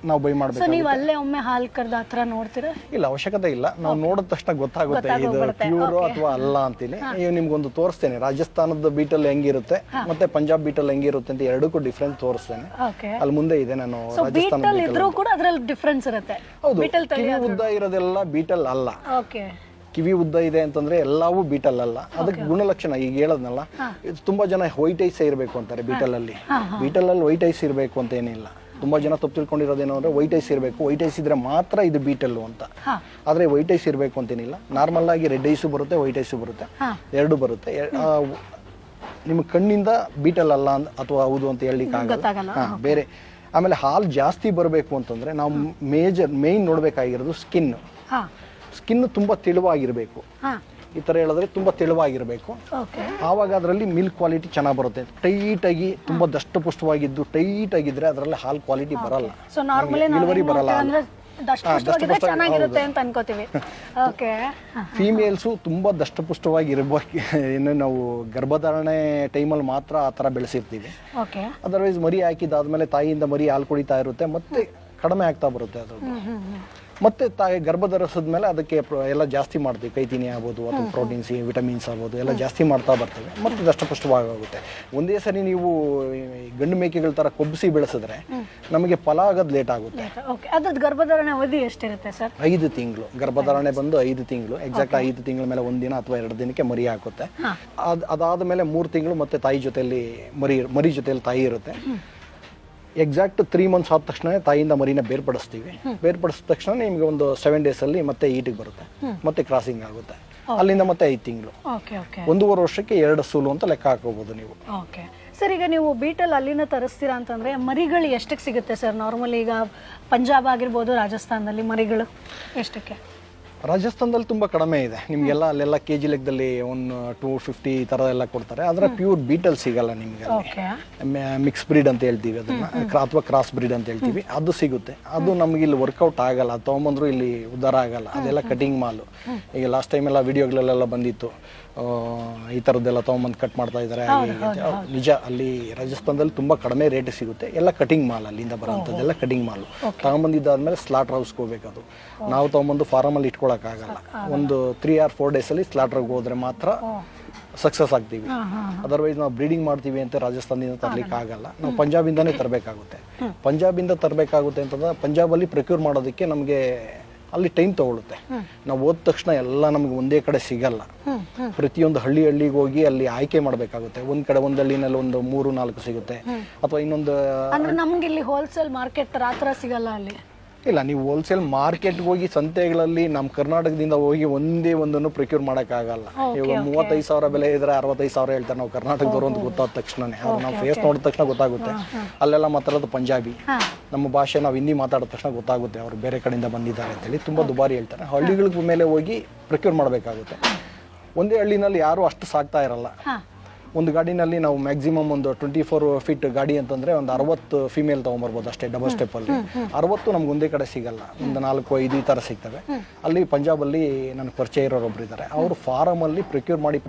Speaker 3: ನಾವು ಬೈ ಮಾಡಬೇಕು.
Speaker 2: ನೀವು ಅಲ್ಲೇ ಒಮ್ಮೆ ಹಾಲು ಕರೆದ ಹತ್ರ ನೋಡ್ತೀರಾ?
Speaker 3: ಇಲ್ಲ, ಅವಶ್ಯಕತೆ ಇಲ್ಲ. ನಾವು ನೋಡಿದ ತಕ್ಷಣ ಗೊತ್ತಾಗುತ್ತೆ ಇದು ಪ್ಯೂರ್ ಅಥವಾ ಅಲ್ಲ ಅಂತೇಳಿ. ನಿಮ್ಗೊಂದು ತೋರಿಸ್ತೇನೆ, ರಾಜಸ್ಥಾನದ ಬೀಟಲ್ ಹೆಂಗಿರುತ್ತೆ ಮತ್ತೆ ಪಂಜಾಬ್ ಬೀಟಲ್ ಹೆಂಗಿರುತ್ತೆ ಅಂತ ಎರಡಕ್ಕೂ ಡಿಫ್ರೆನ್ಸ್ ತೋರಿಸ್ತೇನೆ. ಅಲ್ಲಿ ಮುಂದೆ ಇದೆ. ನಾನು ರಾಜಸ್ಥಾನ
Speaker 2: ಇದ್ರೂ ಕೂಡ ಅದರಲ್ಲಿ ಡಿಫ್ರೆನ್ಸ್ ಇರುತ್ತೆ.
Speaker 3: ಹೌದು, ಕಿವಿ ಉದ್ದ ಇರೋದೆಲ್ಲ ಬೀಟಲ್ ಅಲ್ಲ. ಕಿವಿ ಉದ್ದ ಇದೆ ಅಂತಂದ್ರೆ ಎಲ್ಲವೂ ಬೀಟಲ್ ಅಲ್ಲ. ಅದಕ್ಕೆ ಗುಣಲಕ್ಷಣ ಈಗ ಹೇಳದ್ನಲ್ಲ, ತುಂಬಾ ಜನ ವೈಟ್ ಐಸ್ ಇರಬೇಕು ಅಂತಾರೆ ಬೀಟಲ್ ಅಲ್ಲಿ. ಬೀಟಲ್ ಅಲ್ಲಿ ವೈಟ್ ಐಸ್ ಇರಬೇಕು ಅಂತ ಏನಿಲ್ಲ. ತುಂಬಾ ಜನ ತಪ್ಪು ತಿಳ್ಕೊಂಡಿರೋದೇನು ಅಂದ್ರೆ ವೈಟ್ ಐಸ್ ಇರಬೇಕು, ವೈಟ್ ಐಸ್ ಇದ್ರೆ ಮಾತ್ರ ಇದು ಬೀಟಲ್ ಅಂತ. ಆದ್ರೆ ವೈಟ್ ಐಸ್ ಇರಬೇಕು ಅಂತೇನಿಲ್ಲ. ನಾರ್ಮಲ್ ಆಗಿ ರೆಡ್ ಐಸು ಬರುತ್ತೆ, ವೈಟ್ ಐಸು ಬರುತ್ತೆ, ಎರಡು ಬರುತ್ತೆ. ನಿಮ್ಗೆ ಕಣ್ಣಿಂದ ಬೀಟಲ್ ಅಲ್ಲ ಅಥವಾ ಹೌದು ಅಂತ ಹೇಳಲಿಕ್ಕೆ ಆಗಲ್ಲ. ಬೇರೆ ಆಮೇಲೆ ಹಾಲು ಜಾಸ್ತಿ ಬರಬೇಕು ಅಂತಂದ್ರೆ ನಾವು ಮೇನ್ ನೋಡ್ಬೇಕಾಗಿರೋದು ಸ್ಕಿನ್ ತುಂಬಾ ತೆಳುವಾಗಿರ್ಬೇಕು. ಈ ತರ ಹೇಳಿದ್ರೆ ತುಂಬಾ ತೆಳುವಾಗಿರ್ಬೇಕು. ಆವಾಗ ಅದರಲ್ಲಿ ಮಿಲ್ಕ್ ಕ್ವಾಲಿಟಿ ಚೆನ್ನಾಗಿ ಬರುತ್ತೆ. ಟೈಟ್ ಆಗಿ ತುಂಬಾ ದಷ್ಟಪುಷ್ಟವಾಗಿದ್ದು ಟೈಟ್ ಆಗಿದ್ರೆ ಅದರಲ್ಲಿ ಹಾಲು ಕ್ವಾಲಿಟಿ ಬರಲ್ಲ, ಇಳುವರಿ ಬರಲ್ಲ. ಫೀಮೇಲ್ಸು ತುಂಬಾ ದಷ್ಟಪುಷ್ಟವಾಗಿ ಇರಬೇಕು. ಇನ್ನು ನಾವು ಗರ್ಭಧಾರಣೆ ಟೈಮಲ್ಲಿ ಮಾತ್ರ ಆ ತರ ಬೆಳೆಸಿರ್ತೀವಿ. ಅದರ್ವೈಸ್ ಮರಿ ಹಾಕಿದಾದ್ಮೇಲೆ ತಾಯಿಯಿಂದ ಮರಿ ಹಾಲು ಕುಡಿತಾ ಇರುತ್ತೆ, ಮತ್ತೆ ಕಡಿಮೆ ಆಗ್ತಾ ಬರುತ್ತೆ ಅದು. ಮತ್ತೆ ತಾಯಿ ಗರ್ಭ ಧರಿಸಿದ್ಮೇಲೆ ಅದಕ್ಕೆ ಎಲ್ಲ ಜಾಸ್ತಿ ಮಾಡ್ತೀವಿ. ಕೈತಿನಿ ಆಗ್ಬೋದು ಅಥವಾ ಪ್ರೋಟೀನ್ಸ್, ವಿಟಮಿನ್ಸ್ ಆಗ್ಬೋದು, ಎಲ್ಲ ಜಾಸ್ತಿ ಮಾಡ್ತಾ ಬರ್ತವೆ. ಮತ್ತೆ ದಷ್ಟಪುಷ್ಟವಾಗುತ್ತೆ. ಒಂದೇ ಸರಿ ನೀವು ಗಂಡು ಮೇಕೆಗಳ ತರ ಕೊಬ್ಬಿಸಿ ಬೆಳೆಸಿದ್ರೆ ನಮಗೆ ಫಲ ಆಗೋದು ಲೇಟ್ ಆಗುತ್ತೆ.
Speaker 2: ಗರ್ಭಧಾರಣೆ ಅವಧಿ ಎಷ್ಟಿರುತ್ತೆ ಸರ್?
Speaker 3: 5 ತಿಂಗಳು. ಗರ್ಭಧಾರಣೆ ಬಂದು 5 ತಿಂಗಳು, ಎಕ್ಸಾಕ್ಟ್ 5 ತಿಂಗಳ ಮೇಲೆ 1 ದಿನ ಅಥವಾ 2 ದಿನಕ್ಕೆ ಮರಿ ಹಾಕುತ್ತೆ. ಅದಾದ ಮೇಲೆ 3 ತಿಂಗಳು ಮತ್ತೆ ತಾಯಿ ಜೊತೆಯಲ್ಲಿ ಮರಿ ಜೊತೆಯಲ್ಲಿ ತಾಯಿ ಇರುತ್ತೆ. ಎಕ್ಸಾಕ್ಟ್ 3 ಮಂತ್ಸ್ ಆದ ತಕ್ಷಣ ತಾಯಿಯಿಂದ ಮರಿನ ಬೇರ್ಪಡಿಸ್ತೀವಿ. ಬೇರ್ಪಡಿಸಿದ ತಕ್ಷಣ ನಿಮಗೆ ಒಂದು 7 ಡೇಸ್ ಅಲ್ಲಿ ಮತ್ತೆ ಈಟಿಗೆ ಬರುತ್ತೆ, ಮತ್ತೆ ಕ್ರಾಸಿಂಗ್ ಆಗುತ್ತೆ. ಅಲ್ಲಿಂದ ಮತ್ತೆ 5 ತಿಂಗಳು, 1.5 ವರ್ಷಕ್ಕೆ 2 ಸೂಲು ಅಂತ ಲೆಕ್ಕ ಹಾಕೋಬಹುದು ನೀವು.
Speaker 2: ಸರ್, ಈಗ ನೀವು ಬೀಟಲ್ ಅಲ್ಲಿನ ತರಿಸ್ತೀರಾ ಅಂತಂದ್ರೆ ಮರಿಗಳು ಎಷ್ಟಕ್ಕೆ ಸಿಗುತ್ತೆ ಸರ್? ನಾರ್ಮಲಿ ಈಗ ಪಂಜಾಬ್ ಆಗಿರ್ಬೋದು, ರಾಜಸ್ಥಾನದಲ್ಲಿ ಮರಿಗಳು ಎಷ್ಟಕ್ಕೆ?
Speaker 3: ರಾಜಸ್ಥಾನದಲ್ಲಿ ತುಂಬ ಕಡಿಮೆ ಇದೆ ನಿಮಗೆಲ್ಲ ಅಲ್ಲೆಲ್ಲ ಕೆ ಜಿ ಲೆಕ್ಕದಲ್ಲಿ ಒಂದು 250 ಈ ಥರ ಎಲ್ಲ ಕೊಡ್ತಾರೆ. ಆದರೆ ಪ್ಯೂರ್ ಬೀಟಲ್ ಸಿಗಲ್ಲ ನಿಮಗೆ. ಮಿಕ್ಸ್ ಬ್ರೀಡ್ ಅಂತ ಹೇಳ್ತೀವಿ ಅದನ್ನ, ಅಥವಾ ಕ್ರಾಸ್ ಬ್ರೀಡ್ ಅಂತ ಹೇಳ್ತೀವಿ, ಅದು ಸಿಗುತ್ತೆ. ಅದು ನಮ್ಗೆ ಇಲ್ಲಿ ವರ್ಕೌಟ್ ಆಗಲ್ಲ, ಅದು ತೊಗೊಂಬಂದ್ರು ಇಲ್ಲಿ ಉದ್ಧಾರ ಆಗಲ್ಲ. ಅದೆಲ್ಲ ಕಟಿಂಗ್ ಮಾಲು. ಈಗ ಲಾಸ್ಟ್ ಟೈಮ್ ಎಲ್ಲ ವಿಡಿಯೋಗಳೆಲ್ಲ ಬಂದಿತ್ತು, ಈ ಥರದ್ದೆಲ್ಲ ತೊಗೊಂಬಂದು ಕಟ್ ಮಾಡ್ತಾ ಇದ್ದಾರೆ. ನಿಜ, ಅಲ್ಲಿ ರಾಜಸ್ಥಾನದಲ್ಲಿ ತುಂಬ ಕಡಿಮೆ ರೇಟ್ ಸಿಗುತ್ತೆ. ಎಲ್ಲ ಕಟಿಂಗ್ ಮಾಲ್, ಅಲ್ಲಿಂದ ಬರೋಂಥದ್ದೆಲ್ಲ ಕಟಿಂಗ್ ಮಾಲು. ತಗೊಂಬಂದಿದ್ದಾದ್ಮೇಲೆ ಸ್ಲಾಟರ್ ಹೌಸ್ಗೆ ಹೋಗ್ಬೇಕು. ಅದು ನಾವು ತೊಗೊಂಬಂದು ಫಾರಮಲ್ಲಿ ಇಟ್ಕೊಳಕ್ಕಾಗಲ್ಲ. ಒಂದು 3 or 4 ಡೇಸಲ್ಲಿ ಸ್ಲಾಟರ್ಗೆ ಹೋದ್ರೆ ಮಾತ್ರ ಸಕ್ಸಸ್ ಆಗ್ತೀವಿ. ಅದರ್ವೈಸ್ ನಾವು ಬ್ರೀಡಿಂಗ್ ಮಾಡ್ತೀವಿ ಅಂತ ರಾಜಸ್ಥಾನದಿಂದ ತರ್ಲಿಕ್ಕೆ ಆಗಲ್ಲ. ನಾವು ಪಂಜಾಬಿಂದಾನೇ ತರಬೇಕಾಗುತ್ತೆ. ಪಂಜಾಬಿಂದ ತರಬೇಕಾಗುತ್ತೆ ಅಂತಂದ್ರೆ ಪಂಜಾಬಲ್ಲಿ ಪ್ರೊಕ್ಯೂರ್ ಮಾಡೋದಕ್ಕೆ ನಮಗೆ ಅಲ್ಲಿ ಟೈಮ್ ತಗೊಳುತ್ತೆ. ನಾವು ಹೋದ ತಕ್ಷಣ ಎಲ್ಲ ನಮ್ಗೆ ಒಂದೇ ಕಡೆ ಸಿಗಲ್ಲ. ಪ್ರತಿಯೊಂದು ಹಳ್ಳಿಗೆ ಹೋಗಿ ಅಲ್ಲಿ ಆಯ್ಕೆ ಮಾಡಬೇಕಾಗುತ್ತೆ. ಒಂದ್ ಕಡೆ ಒಂದ್ ಹಳ್ಳಿನಲ್ಲಿ ಒಂದು 3-4 ಸಿಗುತ್ತೆ, ಅಥವಾ ಇನ್ನೊಂದು
Speaker 2: ನಮ್ಗೆ ಇಲ್ಲಿ ಹೋಲ್ಸೇಲ್ ಮಾರ್ಕೆಟ್ ಆ ಥರ ಸಿಗಲ್ಲ ಅಲ್ಲಿ.
Speaker 3: ಇಲ್ಲ, ನೀವು ಹೋಲ್ಸೇಲ್ ಮಾರ್ಕೆಟ್ಗೆ ಹೋಗಿ ಸಂತೆಗಳಲ್ಲಿ ನಮ್ಮ ಕರ್ನಾಟಕದಿಂದ ಹೋಗಿ ಒಂದೇ ಒಂದನ್ನು ಪ್ರೊಕ್ಯೂರ್ ಮಾಡೋಕ್ಕಾಗಲ್ಲ. ಇವಾಗ 35,000 ಬೆಲೆ ಇದ್ರೆ 65,000 ಹೇಳ್ತಾರೆ. ನಾವು ಕರ್ನಾಟಕದವರು ಅಂತ ಗೊತ್ತಾದ ತಕ್ಷಣನೇ, ಅವ್ರು ನಾವು ಫೇಸ್ ನೋಡಿದ ತಕ್ಷಣ ಗೊತ್ತಾಗುತ್ತೆ. ಅಲ್ಲೆಲ್ಲ ಮಾತಾಡೋದು ಪಂಜಾಬಿ. ನಮ್ಮ ಭಾಷೆ ನಾವು ಹಿಂದಿ ಮಾತಾಡಿದ ತಕ್ಷಣ ಗೊತ್ತಾಗುತ್ತೆ ಅವ್ರು ಬೇರೆ ಕಡೆಯಿಂದ ಬಂದಿದ್ದಾರೆ ಅಂತೇಳಿ. ತುಂಬ ದುಬಾರಿ ಹೇಳ್ತಾರೆ. ಹಳ್ಳಿಗಳ ಮೇಲೆ ಹೋಗಿ ಪ್ರೊಕ್ಯೂರ್ ಮಾಡಬೇಕಾಗುತ್ತೆ. ಒಂದೇ ಹಳ್ಳಿನಲ್ಲಿ ಯಾರು ಅಷ್ಟು ಸಾಕ್ತಾ ಇರಲ್ಲ. ಒಂದು ಗಾಡಿನಲ್ಲಿ ನಾವು ಮ್ಯಾಕ್ಸಿಮಮ್ ಒಂದು 24 ಫೀಟ್ ಗಾಡಿ ಅಂತಂದ್ರೆ ಒಂದು 60 ಫಿಮೇಲ್ ತೊಗೊಂಬರ್ಬೋದು ಅಷ್ಟೇ, ಡಬಲ್ ಸ್ಟೆಪ್ಪಲ್ಲಿ. 60 ನಮ್ಗೆ ಒಂದೇ ಕಡೆ ಸಿಗಲ್ಲ, ಒಂದು 4-5 ಈ ಥರ ಸಿಗ್ತವೆ. ಅಲ್ಲಿ ಪಂಜಾಬಲ್ಲಿ ನನ್ನ ಪರಿಚಯ ಇರೋರು ಒಬ್ರು ಇದ್ದಾರೆ. ಅವರು ಫಾರಮಲ್ಲಿ ಪ್ರೊಕ್ಯೂರ್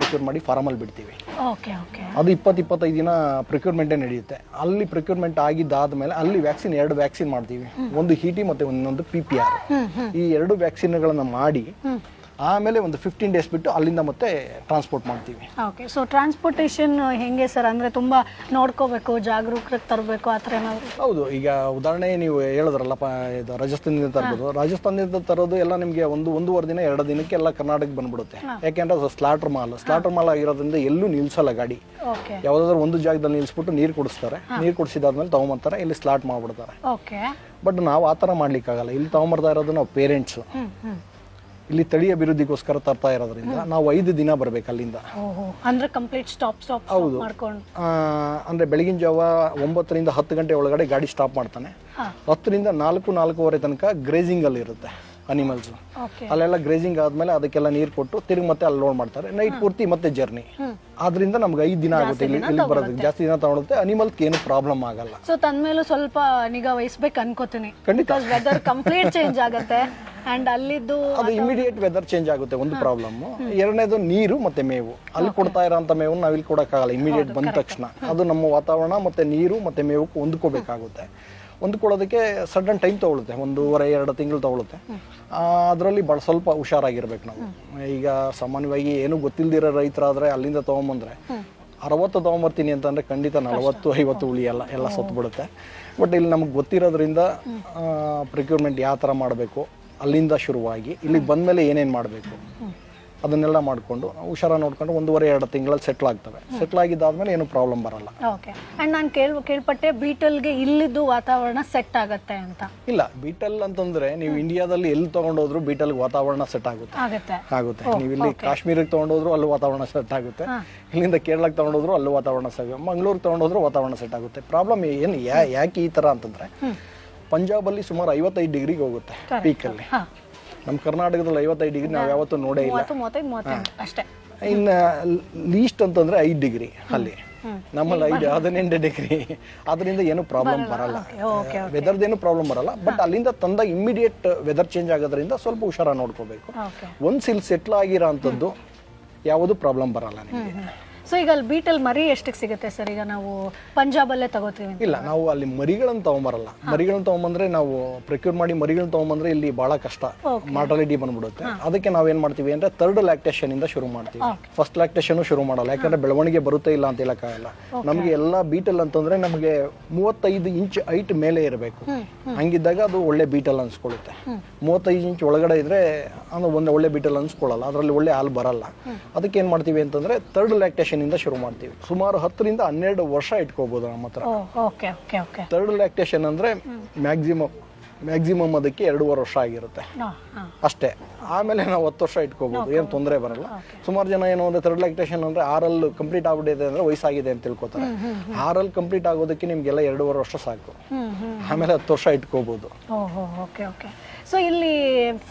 Speaker 3: ಮಾಡಿ ಫಾರಮಲ್ಲಿ ಬಿಡ್ತೀವಿ. ಅದು 20-25 ದಿನ ಪ್ರೊಕ್ಯೂರ್ಮೆಂಟೇ ನಡೆಯುತ್ತೆ. ಅಲ್ಲಿ ಪ್ರೊಕ್ಯೂರ್ಮೆಂಟ್ ಆಗಿದ್ದಾದ್ಮೇಲೆ ಅಲ್ಲಿ ವ್ಯಾಕ್ಸಿನ್ 2 ವ್ಯಾಕ್ಸಿನ್ ಮಾಡ್ತೀವಿ. ಒಂದು HT ಮತ್ತೆ ಇನ್ನೊಂದು PPR. ಈ 2 ವ್ಯಾಕ್ಸಿನ್ಗಳನ್ನ ಮಾಡಿ ಆಮೇಲೆ ಒಂದು 15 ಡೇಸ್ ಬಿಟ್ಟು ಅಲ್ಲಿಂದ ಮತ್ತೆ ಟ್ರಾನ್ಸ್ಪೋರ್ಟ್ ಮಾಡ್ತೀವಿ.
Speaker 2: ಓಕೆ, ಸೊ ಟ್ರಾನ್ಸ್ಪೋರ್ಟೇಷನ್ ಹೆಂಗೆ ಸರ್? ಅಂದರೆ ತುಂಬ ನೋಡ್ಕೋಬೇಕು, ಜಾಗರೂಕತೆ ತರಬೇಕು, ಆ ಥರ ಏನಾದರೂ?
Speaker 3: ಹೌದು. ಈಗ ಉದಾಹರಣೆ ನೀವು ಹೇಳಿದ್ರಲ್ಲ, ಇದು ರಾಜಸ್ಥಾನದಿಂದ ತರ್ಬೋದು. ರಾಜಸ್ಥಾನದಿಂದ ತರೋದು ಎಲ್ಲ ನಿಮಗೆ 1-1.5 ದಿನ 2 ದಿನಕ್ಕೆ ಎಲ್ಲ ಕರ್ನಾಟಕಕ್ಕೆ ಬಂದ್ಬಿಡುತ್ತೆ. ಯಾಕೆಂದ್ರೆ ಅದು ಸ್ಲಾಟರ್ ಮಾಲ್ ಆಗಿರೋದ್ರಿಂದ ಎಲ್ಲೂ ನಿಲ್ಸಲ್ಲ ಗಾಡಿ. ಯಾವುದಾದ್ರೂ ಒಂದು ಜಾಗದಲ್ಲಿ ನಿಲ್ಸ್ಬಿಟ್ಟು ನೀರು ಕುಡಿಸ್ತಾರೆ. ನೀರು ಕುಡಿಸಿದಾದ್ಮೇಲೆ ತಗೊಂಬರ್ತಾರೆ, ಇಲ್ಲಿ ಸ್ಲಾಟ್ ಮಾಡ್ಬಿಡ್ತಾರೆ. ಬಟ್ ನಾವು ಆ ಥರ ಮಾಡ್ಲಿಕ್ಕಾಗಲ್ಲ. ಇಲ್ಲಿ ತಗೊಂಬರ್ತಾ ಇರೋದು ನಾವು ಪೇರೆಂಟ್ಸು. ಇಲ್ಲಿ ತಳಿ ಅಭಿವೃದ್ಧಿಗೋಸ್ಕರ ತರ್ತಾ ಇರೋದ್ರಿಂದ ನಾವು 5 ದಿನ ಬರ್ಬೇಕು ಅಲ್ಲಿಂದ.
Speaker 2: ಅಂದ್ರೆ ಕಂಪ್ಲೀಟ್ ಸ್ಟಾಪ್
Speaker 3: ಹೌದು. ಅಂದ್ರೆ ಬೆಳಗಿನ ಜಾವ 9 ರಿಂದ 10 ಗಂಟೆ ಒಳಗಡೆ ಗಾಡಿ ಸ್ಟಾಪ್ ಮಾಡ್ತಾನೆ. 10 ರಿಂದ 4-4:15 ತನಕ ಗ್ರೇಜಿಂಗ್ ಅಲ್ಲಿ ಇರುತ್ತೆ ಅನಿಮಲ್ಸ್. ಅಲ್ಲೆಲ್ಲ ಗ್ರೇಜಿಂಗ್ ಆದ್ಮೇಲೆ ಅದಕ್ಕೆಲ್ಲ ನೀರು ಕೊಟ್ಟು ತಿರುಗಿ ಮತ್ತೆ ಅಲ್ಲಿ ಲೋಡ್ ಮಾಡ್ತಾರೆ. ನೈಟ್ ಪೂರ್ತಿ ಮತ್ತೆ ಜರ್ನಿ. ಆದ್ರಿಂದ ನಮ್ಗೆ 5 ದಿನ ಆಗುತ್ತೆ ಇಲ್ಲಿ ಬರೋದಕ್ಕೆ. ಜಾಸ್ತಿ ದಿನ ತಗೊಳುತ್ತೆ. ಅನಿಮಲ್ಸ್ ಏನು ಪ್ರಾಬ್ಲಮ್ ಆಗಲ್ಲ.
Speaker 2: ಸೊ ತಂದ್ಮೇಲೂ ಸ್ವಲ್ಪ ನಿಗಾ ವಹಿಸ್ಬೇಕು ಅನ್ಕೋತೀನಿ. ವೆದರ್ ಕಂಪ್ಲೀಟ್ ಚೇಂಜ್ ಆಗುತ್ತೆ ಅಂಡ್ ಅಲ್ಲಿದ್ದು
Speaker 3: ಅದು ಇಮಿಡಿಯೇಟ್ ವೆದರ್ ಚೇಂಜ್ ಆಗುತ್ತೆ, ಒಂದು ಪ್ರಾಬ್ಲಮ್. ಎರಡನೇದು ನೀರು ಮತ್ತೆ ಮೇವು. ಅಲ್ಲಿ ಕೊಡ್ತಾ ಇರೋಂಥ ಮೇವು ನಾವು ಇಲ್ಲಿ ಕೊಡಕ್ಕಾಗಲ್ಲ ಇಮಿಡಿಯೇಟ್ ಬಂದ ತಕ್ಷಣ. ಅದು ನಮ್ಮ ವಾತಾವರಣ ಮತ್ತೆ ನೀರು ಮತ್ತೆ ಮೇವಕ್ಕೆ ಹೊಂದ್ಕೋಬೇಕಾಗುತ್ತೆ. ಹೊಂದ್ಕೊಳ್ಳೋದಕ್ಕೆ ಸಡನ್ ಟೈಮ್ ತಗೊಳುತ್ತೆ, 1.5-2 ತಿಂಗಳು ತಗೊಳುತ್ತೆ. ಅದರಲ್ಲಿ ಸ್ವಲ್ಪ ಹುಷಾರಾಗಿರ್ಬೇಕು ನಾವು. ಈಗ ಸಾಮಾನ್ಯವಾಗಿ ಏನು ಗೊತ್ತಿಲ್ದಿರೋ ರೈತರಾದ್ರೆ ಅಲ್ಲಿಂದ ತೊಗೊಂಬಂದ್ರೆ 60 ತೊಗೊಂಬರ್ತೀನಿ ಅಂತಂದ್ರೆ ಖಂಡಿತ 40-50 ಉಳಿಯಲ್ಲ, ಎಲ್ಲ ಸತ್ತು ಬಿಡುತ್ತೆ. ಬಟ್ ಇಲ್ಲಿ ನಮ್ಗೆ ಗೊತ್ತಿರೋದ್ರಿಂದ ಪ್ರೊಕ್ಯೂರ್ಮೆಂಟ್ ಯಾವ ಥರ ಮಾಡಬೇಕು, ಅಲ್ಲಿಂದ ಶುರುವಾಗಿ ಇಲ್ಲಿ ಬಂದಮೇಲೆ ಏನೇನು ಮಾಡಬೇಕು ಅದನ್ನೆಲ್ಲ ಮಾಡಿಕೊಂಡು ಹುಷಾರ ನೋಡ್ಕೊಂಡು 1.5-2 ತಿಂಗಳಲ್ಲಿ ಸೆಟ್ಲ್ ಆಗ್ತವೆ. ಸೆಟ್ಲ್ ಆಗಿದ್ದಾದ್ಮೇಲೆ ಏನು ಪ್ರಾಬ್ಲಮ್ ಬರಲ್ಲ.
Speaker 2: ಓಕೆ. ಅಂಡ್ ನಾನು ಕೇಳ್ಪಟ್ಟೆ ಬೀಟಲ್ಗೆ ಇಲ್ಲಿದ್ದು ವಾತಾವರಣ ಸೆಟ್ ಆಗುತ್ತೆ ಅಂತ.
Speaker 3: ಇಲ್ಲ, ಬೀಟಲ್ ಅಂತಂದ್ರೆ ನೀವು ಇಂಡಿಯಾದಲ್ಲಿ ಎಲ್ಲಿ ತಗೊಂಡೋದ್ರು ಬೀಟಲ್ಗೆ ವಾತಾವರಣ ಸೆಟ್ ಆಗುತ್ತೆ. ನೀವು ಇಲ್ಲಿ ಕಾಶ್ಮೀರಕ್ಕೆ ತಗೊಂಡೋದ್ರು ಅಲ್ಲೂ ವಾತಾವರಣ ಸೆಟ್ ಆಗುತ್ತೆ. ಇಲ್ಲಿಂದ ಕೇರಳಕ್ಕೆ ತಗೊಂಡೋದ್ರು ಅಲ್ಲೂ ವಾತಾವರಣ ಸೆಟ್, ಮಂಗಳೂರಿಗೆ ತಗೊಂಡೋದ್ರು ವಾತಾವರಣ ಸೆಟ್ ಆಗುತ್ತೆ. ಪ್ರಾಬ್ಲಮ್ ಏನು ಯಾಕೆ ಈ ತರ ಅಂತಂದ್ರೆ ಪಂಜಾಬಲ್ಲಿ ಸುಮಾರು 55 ಡಿಗ್ರಿಗೆ ಹೋಗುತ್ತೆ ಪೀಕಲ್ಲಿ. ನಮ್ಮ ಕರ್ನಾಟಕದಲ್ಲಿ 55 ಡಿಗ್ರಿ ನಾವು ಯಾವತ್ತೂ ನೋಡೇ ಇಲ್ಲ. ಇನ್ನು ಲೀಸ್ಟ್ ಅಂತಂದ್ರೆ 5 ಡಿಗ್ರಿ ಅಲ್ಲಿ, ನಮ್ಮಲ್ಲಿ 18 ಡಿಗ್ರಿ. ಅದರಿಂದ ಏನು ಪ್ರಾಬ್ಲಮ್ ಬರಲ್ಲ, ವೆದರ್ದೇನು ಪ್ರಾಬ್ಲಮ್ ಬರಲ್ಲ. ಬಟ್ ಅಲ್ಲಿಂದ ತಂದಾಗ ಇಮಿಡಿಯೇಟ್ ವೆದರ್ ಚೇಂಜ್ ಆಗೋದ್ರಿಂದ ಸ್ವಲ್ಪ ಹುಷಾರ ನೋಡ್ಕೋಬೇಕು. ಒಂದ್ಸ್ ಇಲ್ಲಿ ಸೆಟ್ಲ್ ಆಗಿರೋ ಅಂಥದ್ದು ಯಾವುದು ಪ್ರಾಬ್ಲಮ್ ಬರಲ್ಲ ನಿಮಗೆ.
Speaker 2: ಸೊ ಈಗ ಅಲ್ಲಿ ಬೀಟಲ್ ಮರಿ ಎಷ್ಟಕ್ಕೆ ಸಿಗುತ್ತೆ ಸರ್? ಈಗ ನಾವು ಪಂಜಾಬಲ್ಲೇ ತಗೋತೀವಿ.
Speaker 3: ಇಲ್ಲ, ನಾವು ಅಲ್ಲಿ ಮರಿಗಳನ್ನ ತಗೊಂಬರಲ್ಲ. ಮರಿಗಳನ್ನ ತಗೊಂಬಂದ್ರೆ ನಾವು ಪ್ರೊಕ್ಯೂರ್ ಮಾಡಿ ಮರಿಗಳನ್ನ ತಗೊಂಬಂದ್ರೆ ಇಲ್ಲಿ ಬಹಳ ಕಷ್ಟ, ಮಾರ್ಟಾಲಿಟಿ ಬಂದ್ಬಿಡುತ್ತೆ. ಅದಕ್ಕೆ ನಾವೇನ್ ಮಾಡ್ತೀವಿ ಅಂದ್ರೆ 3rd ಲ್ಯಾಕ್ಟೇಷನ್ ಇಂದ ಶುರು ಮಾಡ್ತೀವಿ. ಫಸ್ಟ್ ಲ್ಯಾಕ್ಟೇಷನ್ ಶುರು ಮಾಡಲ್ಲ, ಯಾಕಂದ್ರೆ ಬೆಳವಣಿಗೆ ಬರುತ್ತೆ ಇಲ್ಲ ಅಂತ ಹೇಳಕ್ಕಾಗಲ್ಲ. ನಮ್ಗೆ ಎಲ್ಲಾ ಬೀಟಲ್ ಅಂತಂದ್ರೆ ನಮಗೆ 35 ಇಂಚ್ ಹೈಟ್ ಮೇಲೆ ಇರಬೇಕು. ಹಂಗಿದ್ದಾಗ ಅದು ಒಳ್ಳೆ ಬೀಟಲ್ ಅನ್ಸ್ಕೊಳ್ಳುತ್ತೆ. 35 ಇಂಚ್ ಒಳಗಡೆ ಇದ್ರೆ ಅದು ಒಳ್ಳೆ ಬೀಟಲ್ ಅನ್ಸ್ಕೊಳ್ಳಲ್ಲ, ಅದರಲ್ಲಿ ಒಳ್ಳೆ ಹಾಲು ಬರಲ್ಲ. ಅದಕ್ಕೆ ಏನ್ ಮಾಡ್ತೀವಿ ಅಂತಂದ್ರೆ 3rd ಲ್ಯಾಕ್ಟೇಷನ್ ಇಂದ ಶುರು ಮಾಡ್ತೀವಿ. ಸುಮಾರು 10 ರಿಂದ 12 ವರ್ಷ ಇಟ್ಕೋಬಹುದು ನಮ್ಮ ಹತ್ರ. 3rd ಲ್ಯಾಕ್ಟೇಷನ್ ಅಂದ್ರೆ ಮ್ಯಾಕ್ಸಿಮಮ್ ಅದಕ್ಕೆ 2.5 ವರ್ಷ ಆಗಿರುತ್ತೆ ಅಷ್ಟೇ. ಆಮೇಲೆ ನಾವು 10 ವರ್ಷ ಇಟ್ಕೋಬಹುದು, ಏನು ತೊಂದರೆ ಬರಲ್ಲ. ಸುಮಾರು ಜನ ಏನು ಅಂದ್ರೆ 3rd ಲ್ಯಾಕ್ಟೇಷನ್ ಅಂದ್ರೆ 6 ಕಂಪ್ಲೀಟ್ ಆಗ್ಬಿಟ್ಟಿದೆ ಅಂದ್ರೆ ವಯಸ್ಸಾಗಿದೆ ಅಂತ ತಿಳ್ಕೊತಾರೆ. 6 ಕಂಪ್ಲೀಟ್ ಆಗೋದಕ್ಕೆ ನಿಮ್ಗೆಲ್ಲ 2.5 ವರ್ಷ ಸಾಕು. ಆಮೇಲೆ 10 ವರ್ಷ ಇಟ್ಕೋಬಹುದು.
Speaker 2: ಸೊ ಇಲ್ಲಿ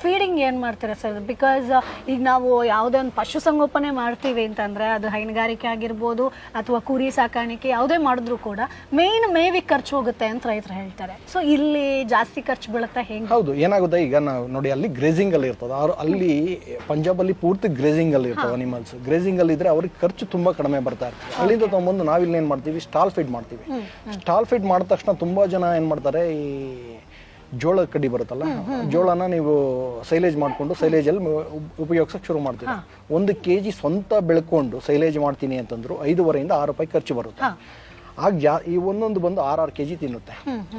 Speaker 2: ಫೀಡಿಂಗ್ ಏನು ಮಾಡ್ತೀರಾ ಸರ್? ಬಿಕಾಸ್ ಈಗ ನಾವು ಯಾವುದೇ ಒಂದು ಪಶುಸಂಗೋಪನೆ ಮಾಡ್ತೀವಿ ಅಂತಂದರೆ ಅದು ಹೈನುಗಾರಿಕೆ ಆಗಿರ್ಬೋದು ಅಥವಾ ಕುರಿ ಸಾಕಾಣಿಕೆ ಯಾವುದೇ ಮಾಡಿದ್ರು ಕೂಡ ಮೇಯ್ನ್ ಮೇವಿಗೆ ಖರ್ಚು ಹೋಗುತ್ತೆ ಅಂತ ರೈತರು ಹೇಳ್ತಾರೆ. ಸೊ ಇಲ್ಲಿ ಜಾಸ್ತಿ ಖರ್ಚು ಬೀಳುತ್ತೆ ಹೆಂಗೆ?
Speaker 3: ಹೌದು, ಏನಾಗುತ್ತೆ ಈಗ ನಾವು ನೋಡಿ ಅಲ್ಲಿ ಗ್ರೇಸಿಂಗ್ ಅಲ್ಲಿ ಇರ್ತದೆ, ಅಲ್ಲಿ ಪಂಜಾಬಲ್ಲಿ ಪೂರ್ತಿ ಗ್ರೇಸಿಂಗ್ ಅಲ್ಲಿ ಇರ್ತವೆ ಅನಿಮಲ್ಸ್. ಗ್ರೇಸಿಂಗ್ ಅಲ್ಲಿ ಇದ್ರೆ ಅವ್ರಿಗೆ ಖರ್ಚು ತುಂಬಾ ಕಡಿಮೆ ಬರ್ತಾ ಇರ್ತದೆ. ಅಲ್ಲಿಂದ ತಗೊಂಬಂದು ನಾವಿಲ್ಲಿ ಏನ್ ಮಾಡ್ತೀವಿ, ಸ್ಟಾಲ್ ಫೀಡ್ ಮಾಡ್ತೀವಿ. ಸ್ಟಾಲ್ ಫೀಡ್ ಮಾಡಿದ ತಕ್ಷಣ ತುಂಬಾ ಜನ ಏನ್ ಮಾಡ್ತಾರೆ, ಈ ಜೋಳ ಕಡ್ಡಿ ಬರುತ್ತಲ್ಲ, ಜೋಳನ ನೀವು ಸೈಲೇಜ್ ಮಾಡ್ಕೊಂಡು ಸೈಲೇಜಲ್ಲಿ ಉಪಯೋಗಿಸಕ್ಕೆ ಶುರು ಮಾಡ್ತೀವಿ. 1 kg ಸ್ವಂತ ಬೆಳ್ಕೊಂಡು ಸೈಲೇಜ್ ಮಾಡ್ತೀನಿ ಅಂತಂದ್ರು 5.5 6 ರೂಪಾಯಿ ಖರ್ಚು ಬರುತ್ತೆ. ಆಗ ಈ ಒಂದೊಂದು ಬಂದು 6 kg ತಿನ್ನುತ್ತೆ.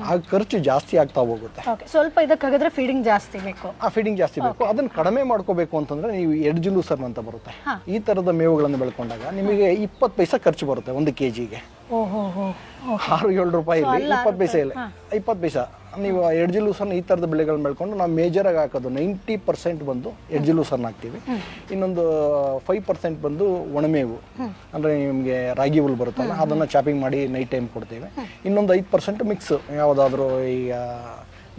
Speaker 3: ಆಗ ಖರ್ಚು ಜಾಸ್ತಿ ಆಗ್ತಾ ಹೋಗುತ್ತೆ.
Speaker 2: ಸ್ವಲ್ಪ ಇದಕ್ಕಾಗಿದ್ರೆ ಫೀಡಿಂಗ್ ಜಾಸ್ತಿ ಬೇಕು.
Speaker 3: ಫೀಡಿಂಗ್ ಜಾಸ್ತಿ ಬೇಕು. ಅದನ್ನ ಕಡಿಮೆ ಮಾಡ್ಕೋಬೇಕು ಅಂತಂದ್ರೆ ನೀವು ಎಡ್ಜುಲೂಸರ್ ಅಂತ ಬರುತ್ತೆ, ಈ ತರದ ಮೇವುಗಳನ್ನು ಬೆಳ್ಕೊಂಡಾಗ ನಿಮಗೆ 20 ಪೈಸೆ ಖರ್ಚು ಬರುತ್ತೆ 1 kgಗೆ. 6-7 ರೂಪಾಯಿ 20 ಪೈಸೆ ಇಲ್ಲ, 20 ಪೈಸೆ. ನೀವು ಎಡ್ಜುಲೂಸರ್ನ ಈ ತರದ ಬೆಳೆಗಳನ್ನ ಬೆಳ್ಕೊಂಡು ನಾವು ಮೇಜರ್ ಆಗಿ ಹಾಕೋದು 90% ಬಂದು ಎಡ್ಜುಲೂಸರ್ನ ಹಾಕ್ತೀವಿ. ಇನ್ನೊಂದು 5% ಬಂದು ಒಣಮೇವು, ಅಂದ್ರೆ ನಿಮಗೆ ರಾಗಿ ಹುಲ್ ಬರುತ್ತಲ್ಲ ಅದನ್ನ ಚಾಪಿಂಗ್ ಮಾಡಿ ನೈಟ್ ಟೈಮ್ ಕೊಡ್ತೀವಿ. ಇನ್ನೊಂದು 5% ಮಿಕ್ಸ್, ಯಾವುದಾದ್ರೂ ಈಗ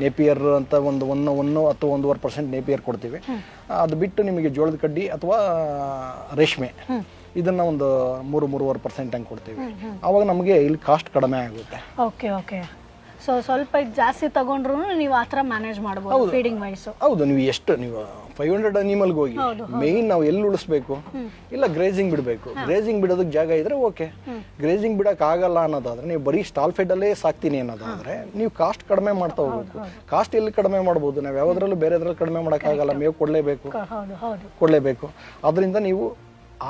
Speaker 3: ನೇಪಿಯರ್ ಅಂತ ಒಂದು 1 ಅಥವಾ 1.5% ನೇಪಿಯರ್ ಕೊಡ್ತೀವಿ. ಅದು ಬಿಟ್ಟು ನಿಮಗೆ ಜೋಳದ ಕಡ್ಡಿ ಅಥವಾ ರೇಷ್ಮೆ ಇದನ್ನ ಒಂದು 3-3.5% ಹಂಗೆ ಕೊಡ್ತೀವಿ. ಆವಾಗ ನಮಗೆ ಇಲ್ಲಿ ಕಾಸ್ಟ್ ಕಡಿಮೆ ಆಗುತ್ತೆ.
Speaker 2: Okay okay. ಸೊ ಸ್ವಲ್ಪ ಜಾಸ್ತಿ ತಗೊಂಡ್ರು ನೀವು ಆ ಥರ ಮ್ಯಾನೇಜ್ ಮಾಡ್ಬೋದು ಫೀಡಿಂಗ್ ವೈಸು.
Speaker 3: ಹೌದು, ನೀವು ಎಷ್ಟು ನೀವು 500 ಅನಿಮಲ್ಗೆ ಹೋಗಿ ಮೇಯ್ನ್ ನಾವು ಎಲ್ಲಿ ಉಳಿಸ್ಬೇಕು, ಇಲ್ಲ ಗ್ರೇಸಿಂಗ್ ಬಿಡಬೇಕು. ಗ್ರೇಸಿಂಗ್ ಬಿಡೋದಕ್ಕೆ ಜಾಗ ಇದ್ರೆ ಓಕೆ. ಗ್ರೇಸಿಂಗ್ ಬಿಡಕ್ ಆಗಲ್ಲ ಅನ್ನೋದಾದ್ರೆ ನೀವು ಬರೀ ಸ್ಟಾಲ್ ಫೀಡ್ ಅಲ್ಲೇ ಸಾಕ್ತೀನಿ ಅನ್ನೋದಾದ್ರೆ ನೀವು ಕಾಸ್ಟ್ ಕಡಿಮೆ ಮಾಡ್ತಾ ಹೋಗ್ಬೇಕು. ಕಾಸ್ಟ್ ಎಲ್ಲಿ ಕಡಿಮೆ ಮಾಡ್ಬೋದು, ನಾವು ಯಾವ್ದ್ರಲ್ಲೂ ಬೇರೆದ್ರಲ್ಲಿ ಕಡಿಮೆ ಮಾಡೋಕ್ಕಾಗಲ್ಲ. ಮೇವು ಕೊಡ್ಲೇಬೇಕು. ಅದರಿಂದ ನೀವು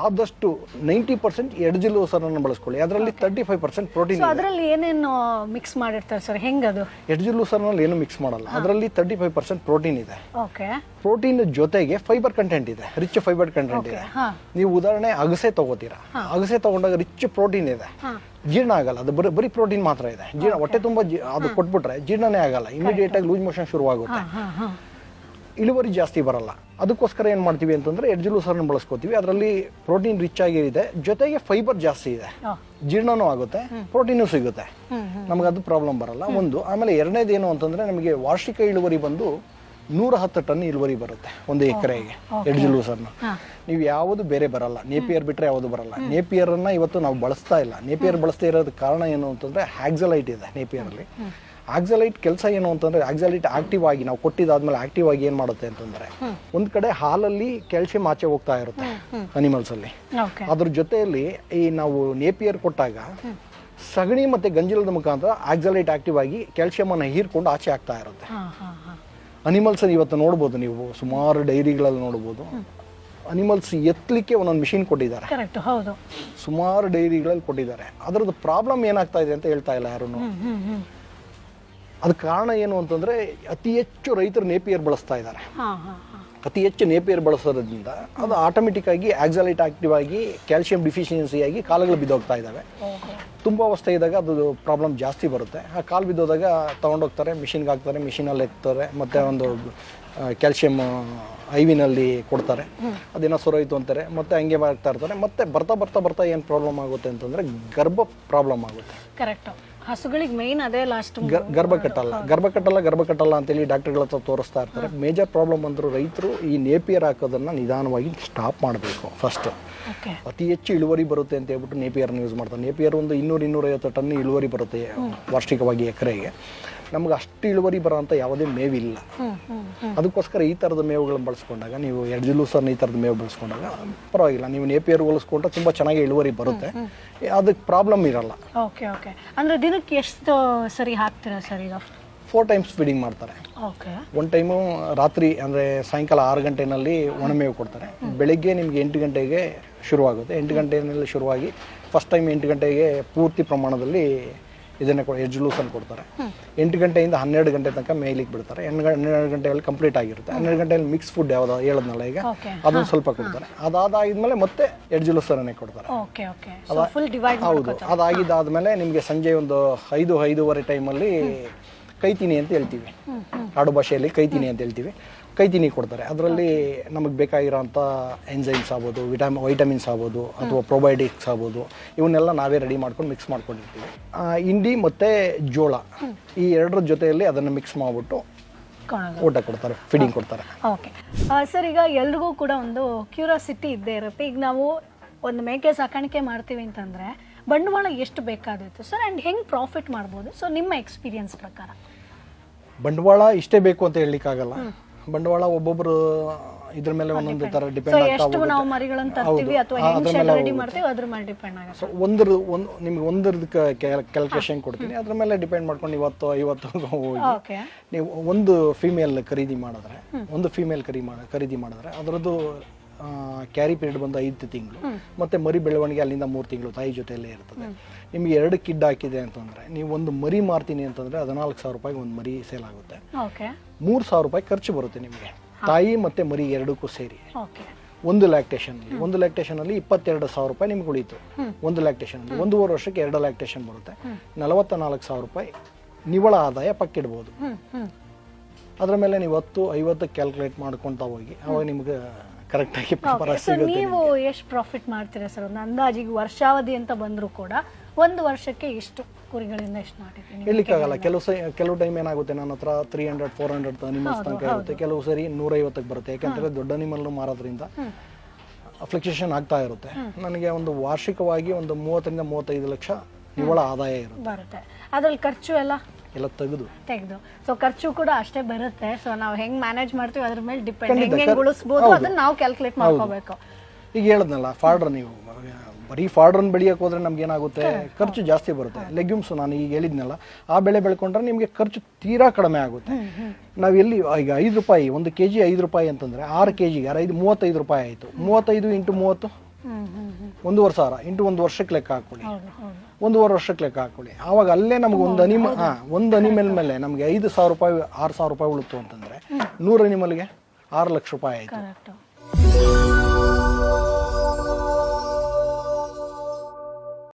Speaker 3: ಆದಷ್ಟು 90% ಎಡ್ಜುಲೂಸರ್ನ ಬಳಸ್ಕೊಳ್ಳಿ. ಅದರಲ್ಲಿ 35% ಪ್ರೋಟೀನ್.
Speaker 2: ಅದರಲ್ಲಿ ಏನೇನು ಮಿಕ್ಸ್ ಮಾಡಿರ್ತಾರೆ ಸರ್, ಹೆಂಗದು?
Speaker 3: ಎಡ್ಜುಲೂಸರ್ನಲ್ಲಿ ಏನು ಮಿಕ್ಸ್ ಮಾಡಲ್ಲ. ಅದರಲ್ಲಿ 35% ಪ್ರೋಟೀನ್ ಇದೆ.
Speaker 2: ಓಕೆ.
Speaker 3: ಪ್ರೋಟೀನ್ ಜೊತೆಗೆ ಫೈಬರ್ ಕಂಟೆಂಟ್ ಇದೆ, ರಿಚ್ ಫೈಬರ್ ಕಂಟೆಂಟ್ ಇದೆ. ನೀವು ಉದಾಹರಣೆ ಅಗಸೆ ತಗೋತೀರಾ, ಅಗಸೆ ತಗೊಂಡಾಗ ರಿಚ್ ಪ್ರೋಟೀನ್ ಇದೆ, ಜೀರ್ಣ ಆಗಲ್ಲ. ಅದು ಬರೀ ಪ್ರೋಟೀನ್ ಮಾತ್ರ ಇದೆ. ಜೀರ್ಣ ಹೊಟ್ಟೆ ತುಂಬಾ ಅದು ಕೊಟ್ಬಿಟ್ರೆ ಜೀರ್ಣನೇ ಆಗಲ್ಲ, ಇಮಿಡಿಯೇಟ್ ಆಗಿ ಲೂಸ್ ಮೋಷನ್ ಶುರುವಾಗುತ್ತೆ, ಇಳುವರಿ ಜಾಸ್ತಿ ಬರಲ್ಲ. ಅದಕ್ಕೋಸ್ಕರ ಏನ್ ಮಾಡ್ತೀವಿ ಅಂತಂದ್ರೆ ಎಡ್ಜುಲೂಸರ್ನ ಬಳಸ್ಕೋತೀವಿ. ಅದರಲ್ಲಿ ಪ್ರೋಟೀನ್ ರಿಚ್ ಆಗಿರುತ್ತೆ, ಜೊತೆಗೆ ಫೈಬರ್ ಜಾಸ್ತಿ ಇದೆ, ಜೀರ್ಣನೂ ಆಗುತ್ತೆ, ಪ್ರೋಟೀನು ಸಿಗುತ್ತೆ, ನಮ್ಗೆ ಅದು ಪ್ರಾಬ್ಲಮ್ ಬರಲ್ಲ ಒಂದು. ಆಮೇಲೆ ಎರಡನೇದು ಏನು ಅಂತಂದ್ರೆ ನಮಗೆ ವಾರ್ಷಿಕ ಇಳುವರಿ ಬಂದು 110 ಟನ್ ಇಳುವರಿ ಬರುತ್ತೆ 1 ಎಕರೆಗೆ ಎಡ್ಜುಲೂಸರ್ನ. ನೀವು ಯಾವುದು ಬೇರೆ ಬರಲ್ಲ, ನೇಪಿಯರ್ ಬಿಟ್ರೆ ಯಾವುದು ಬರಲ್ಲ. ನೇಪಿಯರ್ ಅನ್ನ ಇವತ್ತು ನಾವು ಬಳಸ್ತಾ ಇಲ್ಲ. ನೇಪಿಯರ್ ಬಳಸ್ತಾ ಇರೋದಕ್ಕೆ ಕಾರಣ ಏನು ಅಂತಂದ್ರೆ ಆಕ್ಸಲೈಟ್ ಇದೆ ನೇಪಿಯರ್ ಅಲ್ಲಿ. ಆಕ್ಸಲೈಟ್ ಕೆಲಸ ಏನು ಅಂತಂದ್ರೆ, ಆಕ್ಸಲೈಟ್ ಆಕ್ಟಿವ್ ಆಗಿ ನಾವು ಕೊಟ್ಟಿದ್ದಾದ್ಮೇಲೆ ಆಕ್ಟಿವ್ ಆಗಿ ಏನ್ ಮಾಡುತ್ತೆ ಅಂತಂದ್ರೆ, ಒಂದ್ ಕಡೆ ಹಾಲಲ್ಲಿ ಕ್ಯಾಲ್ಸಿಯಂ ಆಚೆ ಹೋಗ್ತಾ ಇರುತ್ತೆ ಅನಿಮಲ್ಸ್ ಅಲ್ಲಿ. ಅದ್ರ ಜೊತೆಯಲ್ಲಿ ಈ ನಾವು ನೇಪಿಯರ್ ಕೊಟ್ಟಾಗ ಸಗಣಿ ಮತ್ತೆ ಗಂಜಲದ ಮುಖಾಂತರ ಆಕ್ಸಲೈಟ್ ಆಕ್ಟಿವ್ ಆಗಿ ಕ್ಯಾಲ್ಸಿಯಂ ಅನ್ನ ಹೀರ್ಕೊಂಡು ಆಚೆ ಆಗ್ತಾ ಇರುತ್ತೆ. ಅನಿಮಲ್ಸ್ ಇವತ್ತು ನೋಡ್ಬೋದು, ನೀವು ಸುಮಾರು ಡೈರಿಗಳಲ್ಲಿ ನೋಡ್ಬೋದು, ಅನಿಮಲ್ಸ್ ಎತ್ತಲಿಕ್ಕೆ ಒಂದೊಂದು ಮಿಷಿನ್ ಕೊಟ್ಟಿದ್ದಾರೆ. ಸುಮಾರು ಡೈರಿಗಳಲ್ಲಿ ಕೊಟ್ಟಿದ್ದಾರೆ. ಅದರದ್ದು ಪ್ರಾಬ್ಲಮ್ ಏನಾಗ್ತಾ ಇದೆ ಅಂತ ಹೇಳ್ತಾ ಇಲ್ಲ ಯಾರು. ಅದಕ್ಕೆ ಕಾರಣ ಏನು ಅಂತಂದ್ರೆ ಅತಿ ಹೆಚ್ಚು ರೈತರು ನೇಪಿಯರ್ ಬಳಸ್ತಾ ಇದ್ದಾರೆ. ಅತಿ ಹೆಚ್ಚು ನೇಪಿಯರ್ ಬಳಸೋದ್ರಿಂದ ಅದು ಆಟೋಮೆಟಿಕ್ ಆಗಿ ಆಕ್ಸಲೈಟ್ ಆಕ್ಟಿವ್ ಆಗಿ ಕ್ಯಾಲ್ಸಿಯಂ ಡಿಫಿಷಿಯನ್ಸಿ ಆಗಿ ಕಾಲುಗಳು ಬಿದ್ದೋಗ್ತಾ ಇದ್ದಾವೆ. ತುಂಬ ಅವಸ್ಥೆ ಇದ್ದಾಗ ಅದು ಪ್ರಾಬ್ಲಮ್ ಜಾಸ್ತಿ ಬರುತ್ತೆ. ಆ ಕಾಲು ಬಿದ್ದೋದಾಗ ತೊಗೊಂಡೋಗ್ತಾರೆ, ಮಿಷಿನ್ಗೆ ಹಾಕ್ತಾರೆ, ಮಿಷಿನಲ್ಲಿ ಎತ್ತಾರೆ, ಮತ್ತೆ ಒಂದು ಕ್ಯಾಲ್ಸಿಯಂ ಐವಿನಲ್ಲಿ ಕೊಡ್ತಾರೆ, ಅದೇನೋ ಸುರೋಯ್ತು ಅಂತಾರೆ, ಮತ್ತೆ ಹಂಗೆ ಮಾಡ್ತಾ ಇರ್ತಾರೆ. ಮತ್ತೆ ಬರ್ತಾ ಏನು ಪ್ರಾಬ್ಲಮ್ ಆಗುತ್ತೆ ಅಂತಂದ್ರೆ ಗರ್ಭ ಪ್ರಾಬ್ಲಮ್ ಆಗುತ್ತೆ.
Speaker 2: ಕರೆಕ್ಟ್. ಹಸುಗಳಿಗೆ ಮೇನ್ ಅದೇ ಲಾಸ್ಟ್
Speaker 3: ಗರ್ಭ ಕಟ್ಟಲ್ಲ ಅಂತೇಳಿ ಡಾಕ್ಟರ್ಗಳ ಹತ್ರ ತೋರಿಸ್ತಾ ಇರ್ತಾರೆ. ಮೇಜರ್ ಪ್ರಾಬ್ಲಮ್ ಅಂದ್ರು ರೈತರು ಈ ನೇಪಿಯರ್ ಹಾಕೋದನ್ನ ನಿಧಾನವಾಗಿ ಸ್ಟಾಪ್ ಮಾಡಬೇಕು ಫಸ್ಟ್. ಅತಿ ಹೆಚ್ಚು ಇಳುವರಿ ಬರುತ್ತೆ ಅಂತ ಹೇಳ್ಬಿಟ್ಟು ನೇಪಿಯರ್ನ ಯೂಸ್ ಮಾಡ್ತಾರೆ. ನೇಪಿಯರ್ ಒಂದು 200-250 ಟನ್ ಇಳುವರಿ ಬರುತ್ತೆ ವಾರ್ಷಿಕವಾಗಿ ಎಕರೆಗೆ. ನಮ್ಗೆ ಅಷ್ಟು ಇಳುವರಿ ಬರೋ ಅಂತ ಯಾವುದೇ ಮೇವಿಲ್ಲ. ಅದಕ್ಕೋಸ್ಕರ ಈ ಥರದ ಮೇವುಗಳನ್ನ ಬಳಸ್ಕೊಂಡಾಗ, ನೀವು ಎಡ್ಜುಲೂಸರ್ನ ಈ ಥರದ ಮೇವು ಬಳಸ್ಕೊಂಡಾಗ ಪರವಾಗಿಲ್ಲ. ನೀವು ನೇಪಿಯರ್ ಹೋಲಿಸ್ಕೊಂಡ್ರೆ ತುಂಬ ಚೆನ್ನಾಗಿ ಇಳುವರಿ ಬರುತ್ತೆ, ಅದಕ್ಕೆ ಪ್ರಾಬ್ಲಮ್ ಇರಲ್ಲ.
Speaker 2: Okay okay. ಅಂದರೆ ದಿನಕ್ಕೆ ಎಷ್ಟು ಸರಿ ಹಾಕ್ತೀರಾ ಸರ್? ಈಗ
Speaker 3: 4 ಟೈಮ್ಸ್ ಫೀಡಿಂಗ್ ಮಾಡ್ತಾರೆ. ಒಂದು ಟೈಮು ರಾತ್ರಿ ಅಂದರೆ ಸಾಯಂಕಾಲ 6 ಗಂಟೆನಲ್ಲಿ ಒಣಮೇವು ಕೊಡ್ತಾರೆ. ಬೆಳಿಗ್ಗೆ ನಿಮ್ಗೆ 8 ಗಂಟೆಗೆ ಶುರುವಾಗುತ್ತೆ. 8 ಗಂಟೆಯಲ್ಲಿ ಶುರುವಾಗಿ ಫಸ್ಟ್ ಟೈಮ್ 8 ಗಂಟೆಗೆ ಪೂರ್ತಿ ಪ್ರಮಾಣದಲ್ಲಿ ಇದನ್ನೇ ಎಡ್ಜುಲೂಸರ್ನ ಕೊಡ್ತಾರೆ. 8 ಗಂಟೆಯಿಂದ 12 ಗಂಟೆ ತನಕ ಮೇಯ್ಲಿಕ್ಕೆ ಬಿಡ್ತಾರೆ. 12 ಗಂಟೆಯಲ್ಲಿ ಕಂಪ್ಲೀಟ್ ಆಗಿರುತ್ತೆ. 12 ಗಂಟೆಯಲ್ಲಿ ಮಿಕ್ಸ್ ಫುಡ್ ಯಾವ್ದು ಹೇಳದ್ನಲ್ಲ ಈಗ, ಅದನ್ನು ಸ್ವಲ್ಪ ಕೊಡ್ತಾರೆ. ಅದಾದಾದ್ಮೇಲೆ ಮತ್ತೆ ಎಡ್ಜುಲೂಸರ್ನೇ ಕೊಡ್ತಾರೆ. ಹೌದು. ಅದಾಗಿದ್ದಾದ್ಮೇಲೆ ನಿಮಗೆ ಸಂಜೆ ಒಂದು 5-5:30 ಟೈಮಲ್ಲಿ ಕೈತಿನಿ ಅಂತ ಹೇಳ್ತೀವಿ, ಆಡು ಭಾಷೆಯಲ್ಲಿ ಕೈತಿನಿ ಅಂತ ಹೇಳ್ತೀವಿ. ಕೈತಿನಿ ಕೊಡ್ತಾರೆ. ಅದರಲ್ಲಿ ನಮಗೆ ಬೇಕಾಗಿರೋಂಥ ಎಂಜೈಮ್ಸ್ ಆಗ್ಬೋದು, ವೈಟಮಿನ್ಸ್ ಆಗ್ಬೋದು, ಅಥವಾ ಪ್ರೊಬಯೋಟಿಕ್ಸ್ ಆಗ್ಬೋದು, ಇವನ್ನೆಲ್ಲ ನಾವೇ ರೆಡಿ ಮಾಡ್ಕೊಂಡು ಮಿಕ್ಸ್ ಮಾಡ್ಕೊಂಡಿರ್ತೀವಿ. ಇಂಡಿ ಮತ್ತು ಜೋಳ ಈ ಎರಡರ ಜೊತೆಯಲ್ಲಿ ಅದನ್ನು ಮಿಕ್ಸ್ ಮಾಡಿಬಿಟ್ಟು ಊಟ ಕೊಡ್ತಾರೆ, ಫೀಡಿಂಗ್ ಕೊಡ್ತಾರೆ.
Speaker 2: ಓಕೆ ಸರ್, ಈಗ ಎಲ್ರಿಗೂ ಕೂಡ ಒಂದು ಕ್ಯೂರಿಯಾಸಿಟಿ ಇದ್ದೇ ಇರುತ್ತೆ. ಈಗ ನಾವು ಒಂದು ಮೇಕೆ ಸಾಕಾಣಿಕೆ ಮಾಡ್ತೀವಿ ಅಂತಂದರೆ ಬಂಡವಾಳ ಎಷ್ಟು ಬೇಕಾದಿತ್ತು ಸರ್, ಆ್ಯಂಡ್ ಹೆಂಗೆ ಪ್ರಾಫಿಟ್ ಮಾಡ್ಬೋದು? ಸೊ ನಿಮ್ಮ ಎಕ್ಸ್ಪೀರಿಯನ್ಸ್ ಪ್ರಕಾರ.
Speaker 3: ಬಂಡವಾಳ ಇಷ್ಟೇ ಬೇಕು ಅಂತ ಹೇಳಲಿಕ್ಕಾಗಲ್ಲ. ಬಂಡವಾಳ ಒಬ್ಬೊಬ್ಬರು ಇದ್ರ ಮೇಲೆ ಒಂದೊಂದು ತರ ಡಿಪೆಂಡ್
Speaker 2: ಎಷ್ಟು ನಾವು ಮರಿಗಳನ್ನು ತರ್ತೀವಿ ಅಥವಾ ಹೆಂಗ್ ಶೆಡ್ ರೆಡಿ ಮಾಡ್ತೀವಿ ಅದ್ರ ಮೇಲೆ ಡಿಪೆಂಡ್ ಆಗುತ್ತೆ.
Speaker 3: ಸೊ ನಿಮ್ಗೆ ಒಂದರದ್ದು ಕ್ಯಾಲ್ಕುಲೇಷನ್ ಕೊಡ್ತೀನಿ, ಅದ್ರ ಮೇಲೆ ಡಿಪೆಂಡ್ ಮಾಡ್ಕೊಂಡು 50 ಹೋಗಿ ನೀವು ಒಂದು ಫೀಮೇಲ್ ಖರೀದಿ ಮಾಡಿದ್ರೆ ಅದರದ್ದು ಕ್ಯಾರಿ ಪೀರಿಯಡ್ ಬಂದು 5 ತಿಂಗಳು, ಮತ್ತೆ ಮರಿ ಬೆಳವಣಿಗೆ ಅಲ್ಲಿಂದ 3 ತಿಂಗಳು ತಾಯಿ ಜೊತೆಯಲ್ಲೇ ಇರ್ತದೆ. ನಿಮ್ಗೆ 2 ಕಿಡ್ ಹಾಕಿದೆ ಅಂತಂದ್ರೆ ನೀವು ಒಂದು ಮರಿ ಮಾರ್ತೀನಿ ಅಂತಂದ್ರೆ 14,000 ರೂಪಾಯಿಗೆ ಒಂದು ಮರಿ ಸೇಲ್ ಆಗುತ್ತೆ. 3,000 ರೂಪಾಯಿ ಖರ್ಚು ಬರುತ್ತೆ ನಿಮಗೆ, ತಾಯಿ ಮತ್ತೆ ಮರಿ ಎರಡಕ್ಕೂ ಸೇರಿ. ಒಂದು ಲ್ಯಾಕ್ಟೇಷನ್ ಅಲ್ಲಿ 22,000 ರೂಪಾಯಿ ನಿಮ್ಗೆ ಉಳಿತು. ಒಂದು ಲ್ಯಾಕ್ಟೇಷನ್ ಅಲ್ಲಿ 1.5 ವರ್ಷಕ್ಕೆ 2 ಲ್ಯಾಕ್ಟೇಷನ್ ಬರುತ್ತೆ. 44,000 ರೂಪಾಯಿ ನಿವ್ವಳ ಆದಾಯ ಪಕ್ಕಿಡ್ಬೋದು. ಅದ್ರ ಮೇಲೆ ನೀವು 10-50 ಕ್ಯಾಲ್ಕುಲೇಟ್ ಮಾಡ್ಕೊತಾ ಹೋಗಿ ಅವಾಗ ನಿಮ್ಗೆ ಕರೆಕ್ಟ್ ಆಗಿ
Speaker 2: ನೀವು ಎಷ್ಟು ಪ್ರಾಫಿಟ್ ಮಾಡ್ತೀರಾ ಸರ್? ಒಂದು ಅಂದಾಜಿಗೆ ವರ್ಷಾವಧಿ ಅಂತ ಬಂದ್ರು ಕೂಡ ಒಂದು ವರ್ಷಕ್ಕೆ ಎಷ್ಟು ಕುರಿಗಳಿಂದ ಎಷ್ಟು ಮಾಡಿದ್ದೀನಿ
Speaker 3: ಹೇಳಲಿಕ್ಕಾಗಲ್ಲ. ಕೆಲವು ಟೈಮ್ ಏನಾಗುತ್ತೆ, ನನ್ನ ಹತ್ರ 300-400 ಅನಿಮಲ್ಸ್ ತನಕ ಇರುತ್ತೆ. ಕೆಲವು ಸರಿ 150ಕ್ಕೆ ಬರುತ್ತೆ. ಯಾಕಂದ್ರೆ ದೊಡ್ಡ ಅನಿಮಲ್ ಮಾರೋದ್ರಿಂದ ಫ್ಲಕ್ಚುಯೇಷನ್ ಆಗ್ತಾ ಇರುತ್ತೆ. ನನಗೆ ಒಂದು ವಾರ್ಷಿಕವಾಗಿ ಒಂದು 30-35 ಲಕ್ಷ ನಿವ್ವಳ ಆದಾಯ
Speaker 2: ಬರುತ್ತೆ. ಅದ್ರಲ್ಲಿ ಖರ್ಚು ಎಲ್ಲ
Speaker 3: ತೆಗೆದು
Speaker 2: ಸೊ ಖರ್ಚು ಕೂಡ ಅಷ್ಟೇ ಬರುತ್ತೆ. ಸೊ ನಾವು ಹೆಂಗ್ ಮ್ಯಾನೇಜ್ ಮಾಡ್ತೀವಿ ಅದ್ರ ಮೇಲೆ ಡಿಪೆಂಡ್, ಹೆಂಗ್ ಉಳಿಸಬಹುದು ಅದನ್ನ ನಾವು ಕ್ಯಾಲ್ಕುಲೇಟ್ ಮಾಡ್ಕೋಬೇಕು.
Speaker 3: ಈಗ ಹೇಳದ್ನಲ್ಲ, ಫಾರ್ಡರ್ ನೀವು ಬರೀ ಫಾರ್ಡರ್ನ ಬೆಳೆಯಕ್ಕೆ ಹೋದ್ರೆ ನಮ್ಗೆ ಏನಾಗುತ್ತೆ, ಖರ್ಚು ಜಾಸ್ತಿ ಬರುತ್ತೆ. ಲೆಗ್ಯೂಮ್ಸ್ ನಾನು ಈಗ ಹೇಳಿದ್ನಲ್ಲ, ಆ ಬೆಳೆ ಬೆಳ್ಕೊಂಡ್ರೆ ನಿಮಗೆ ಖರ್ಚು ತೀರಾ ಕಡಿಮೆ ಆಗುತ್ತೆ. ನಾವು ಎಲ್ಲಿ ಈಗ 5 ರೂಪಾಯಿ, 1 kg 5 ರೂಪಾಯಿ ಅಂತಂದ್ರೆ 6 kg 35 ರೂಪಾಯಿ ಆಯ್ತು. 35 × 30 1,500,000 ಇಂಟು 1 ವರ್ಷಕ್ಕೆ ಲೆಕ್ಕ ಹಾಕೊಳ್ಳಿ, 1.5 ವರ್ಷಕ್ಕೆ ಲೆಕ್ಕ ಹಾಕೊಳ್ಳಿ. ಆವಾಗ ಅಲ್ಲೇ ನಮ್ಗೆ ಒಂದು ಅನಿಮಲ್ ಮೇಲೆ ನಮ್ಗೆ 5,000 ರೂಪಾಯಿ 6,000 ರೂಪಾಯಿ ಉಳಿತು ಅಂತಂದ್ರೆ 100 ಅನಿಮಲ್ಗೆ 6 ಲಕ್ಷ ರೂಪಾಯಿ ಆಯ್ತು.